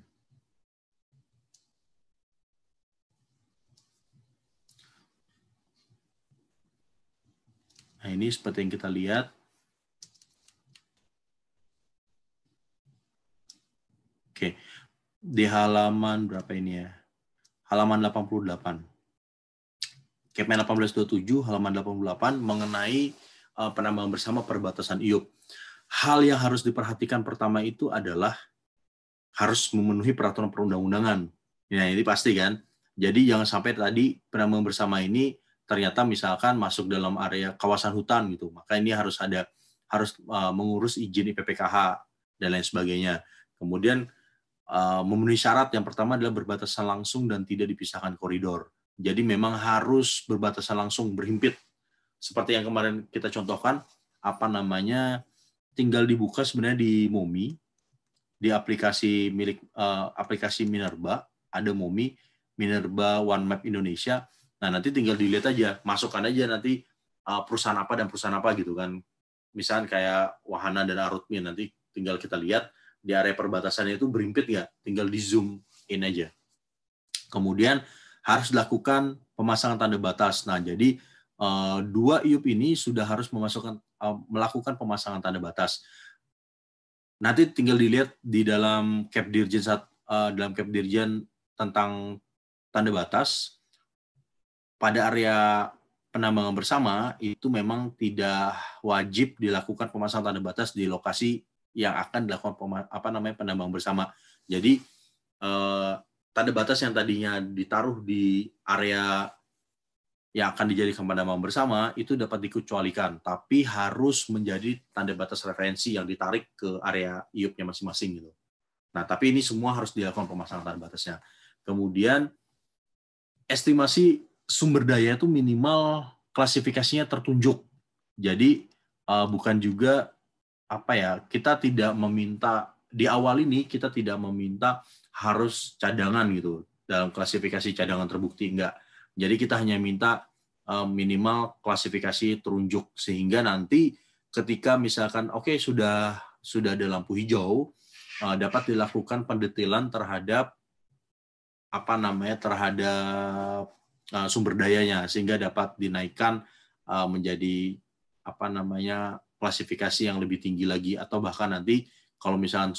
Speaker 2: nah ini seperti yang kita lihat. Oke. Di halaman berapa ini ya? Halaman 88. Capman 1827, halaman 88 mengenai penambangan bersama perbatasan IUP. Hal yang harus diperhatikan pertama itu adalah harus memenuhi peraturan perundang-undangan. Nah, ini pasti kan. Jadi jangan sampai tadi penambangan bersama ini ternyata misalkan masuk dalam area kawasan hutan gitu. Maka ini harus mengurus izin IPPKH dan lain sebagainya. Kemudian memenuhi syarat yang pertama adalah berbatasan langsung dan tidak dipisahkan koridor. Jadi memang harus berbatasan langsung, berhimpit. Seperti yang kemarin kita contohkan, tinggal dibuka sebenarnya di MOMI, di aplikasi aplikasi Minerba, ada MOMI, Minerba One Map Indonesia. Nah, nanti tinggal dilihat aja, masukkan aja nanti perusahaan apa dan perusahaan apa gitu kan. Misalnya kayak Wahana dan Arutmin, nanti Tinggal kita lihat di area perbatasannya itu berimpit nggak, tinggal di zoom in aja. Kemudian harus dilakukan pemasangan tanda batas. Nah, jadi dua IUP ini sudah harus melakukan pemasangan tanda batas. Nanti tinggal dilihat di dalam Kepdirjen tentang tanda batas pada area penambangan bersama itu memang tidak wajib dilakukan pemasangan tanda batas di lokasi yang akan dilakukan penambangan bersama. Jadi tanda batas yang tadinya ditaruh di area yang akan dijadikan penambangan bersama itu dapat dikecualikan, tapi harus menjadi tanda batas referensi yang ditarik ke area IUP-nya masing-masing gitu. Nah, tapi ini semua harus dilakukan pemasangan tanda batasnya. Kemudian estimasi sumber daya itu minimal klasifikasinya tertunjuk. Jadi bukan juga kita tidak meminta di awal ini kita tidak meminta harus cadangan gitu dalam klasifikasi cadangan terbukti, enggak. Jadi kita hanya minta minimal klasifikasi terunjuk sehingga nanti ketika misalkan sudah ada lampu hijau dapat dilakukan pendetailan terhadap sumber dayanya sehingga dapat dinaikkan menjadi klasifikasi yang lebih tinggi lagi, atau bahkan nanti kalau misalnya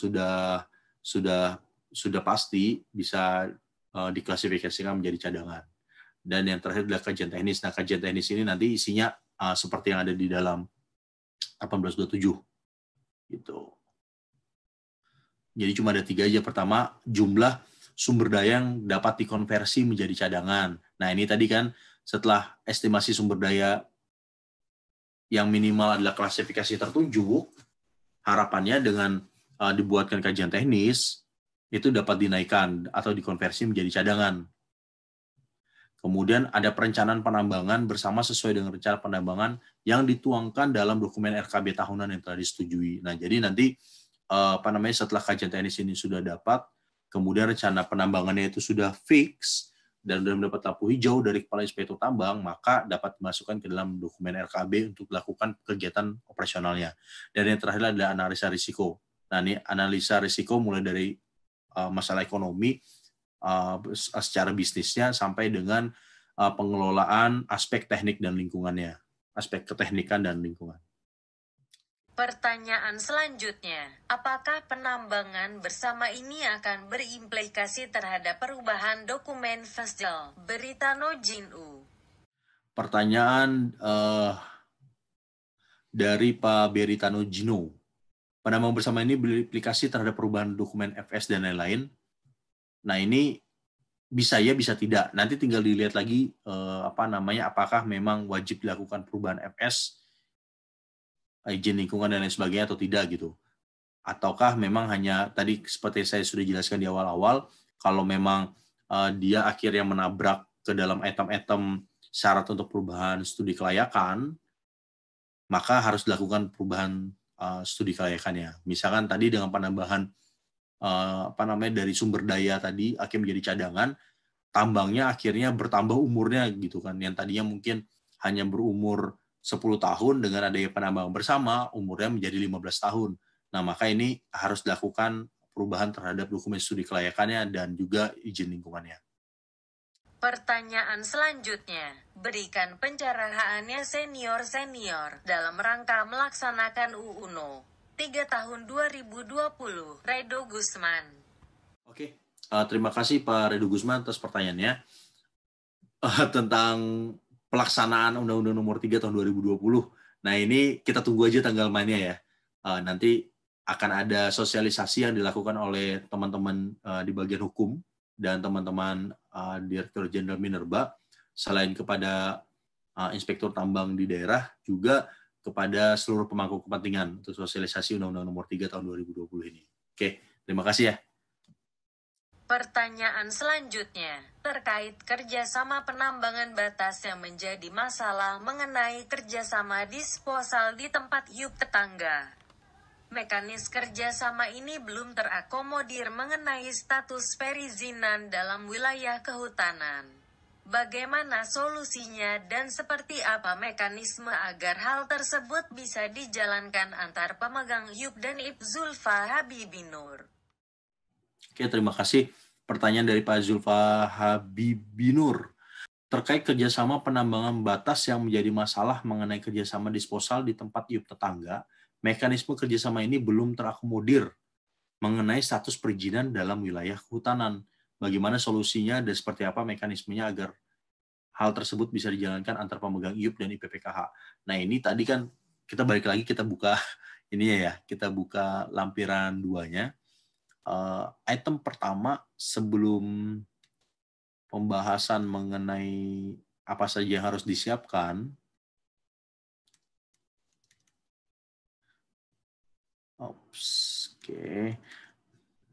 Speaker 2: sudah pasti bisa diklasifikasikan menjadi cadangan. Dan yang terakhir adalah kajian teknis. Nah, kajian teknis ini nanti isinya seperti yang ada di dalam 1827 gitu. Jadi cuma ada 3 aja. Pertama, jumlah sumber daya yang dapat dikonversi menjadi cadangan. Nah, ini tadi kan setelah estimasi sumber daya yang minimal adalah klasifikasi tertunjuk, harapannya dengan dibuatkan kajian teknis, itu dapat dinaikkan atau dikonversi menjadi cadangan. Kemudian ada perencanaan penambangan bersama sesuai dengan rencana penambangan yang dituangkan dalam dokumen RKB tahunan yang telah disetujui. Nah, jadi nanti setelah kajian teknis ini sudah dapat, kemudian rencana penambangannya itu sudah fix dan sudah mendapat lampu hijau dari Kepala Inspektur Tambang, maka dapat dimasukkan ke dalam dokumen RKB untuk dilakukan kegiatan operasionalnya. Dan yang terakhir adalah analisa risiko. Nah, ini analisa risiko mulai dari masalah ekonomi, secara bisnisnya sampai dengan pengelolaan aspek teknik dan lingkungannya, aspek keteknikan dan lingkungan.
Speaker 1: Pertanyaan selanjutnya, apakah penambangan bersama ini akan berimplikasi terhadap perubahan dokumen FESDAL? Beritano Jinu.
Speaker 2: Pertanyaan dari Pak Beritano Jinu. Penambangan bersama ini berimplikasi terhadap perubahan dokumen FS dan lain-lain. Nah, ini bisa ya, bisa tidak. Nanti tinggal dilihat lagi apakah memang wajib dilakukan perubahan FS, izin lingkungan dan lain sebagainya atau tidak gitu. Ataukah memang hanya tadi seperti saya sudah jelaskan di awal-awal, kalau memang dia akhirnya menabrak ke dalam item-item syarat untuk perubahan studi kelayakan, maka harus dilakukan perubahan studi kelayakannya. Misalkan tadi dengan penambahan dari sumber daya tadi akhirnya menjadi cadangan, tambangnya akhirnya bertambah umurnya gitu kan. Yang tadinya mungkin hanya berumur 10 tahun, dengan adanya penambangan bersama umurnya menjadi 15 tahun. Nah, maka ini harus dilakukan perubahan terhadap dokumen studi kelayakannya dan juga izin lingkungannya.
Speaker 1: Pertanyaan selanjutnya, berikan pencerahannya senior-senior dalam rangka melaksanakan UUNO 3 tahun 2020. Redo Gusman.
Speaker 2: Oke, terima kasih Pak Redo Gusman atas pertanyaannya tentang pelaksanaan Undang-Undang Nomor 3 tahun 2020. Nah, ini kita tunggu aja tanggal mainnya ya. Nanti akan ada sosialisasi yang dilakukan oleh teman-teman di bagian hukum dan teman-teman Direktur Jenderal Minerba, selain kepada inspektur tambang di daerah, juga kepada seluruh pemangku kepentingan untuk sosialisasi Undang-Undang Nomor 3 tahun 2020 ini. Oke, terima kasih ya.
Speaker 1: Pertanyaan selanjutnya, terkait kerjasama penambangan batas yang menjadi masalah mengenai kerjasama disposal di tempat IUP tetangga. Mekanis kerjasama ini belum terakomodir mengenai status perizinan dalam wilayah kehutanan. Bagaimana solusinya dan seperti apa mekanisme agar hal tersebut bisa dijalankan antar pemegang YUP dan IP? Zulfa Habibinur.
Speaker 2: Oke, terima kasih. Pertanyaan dari Pak Zulfa Habibinur. Terkait kerjasama penambangan batas yang menjadi masalah mengenai kerjasama disposal di tempat YUP tetangga, mekanisme kerjasama ini belum terakomodir mengenai status perizinan dalam wilayah kehutanan. Bagaimana solusinya dan seperti apa mekanismenya agar hal tersebut bisa dijalankan antar pemegang IUP dan IPPKH. Nah ini tadi kan kita balik lagi, kita buka ini ya, kita buka lampiran 2-nya. Item pertama sebelum pembahasan mengenai apa saja yang harus disiapkan,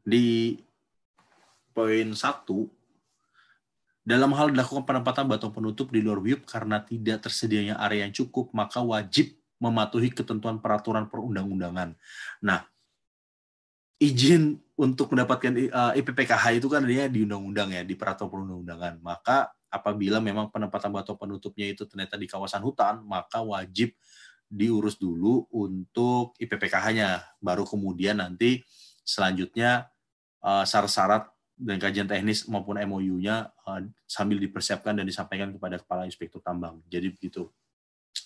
Speaker 2: di poin 1, dalam hal dilakukan penempatan batu penutup di luar WIUP karena tidak tersedianya area yang cukup, maka wajib mematuhi ketentuan peraturan perundang-undangan. Nah, izin untuk mendapatkan IPPKH itu kan adanya di undang-undang ya, di peraturan perundang-undangan. Maka apabila memang penempatan batu penutupnya itu ternyata di kawasan hutan, maka wajib diurus dulu untuk IPPKH-nya. Baru kemudian nanti selanjutnya syarat-syarat dan kajian teknis maupun MOU-nya sambil dipersiapkan dan disampaikan kepada Kepala Inspektur Tambang. Jadi begitu.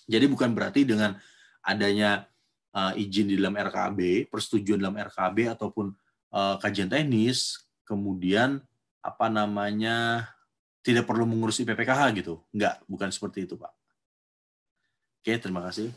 Speaker 2: Jadi bukan berarti dengan adanya izin di dalam RKB, persetujuan dalam RKB ataupun kajian teknis, kemudian tidak perlu mengurus IPPKH gitu. Enggak, bukan seperti itu, Pak. Oke, terima kasih.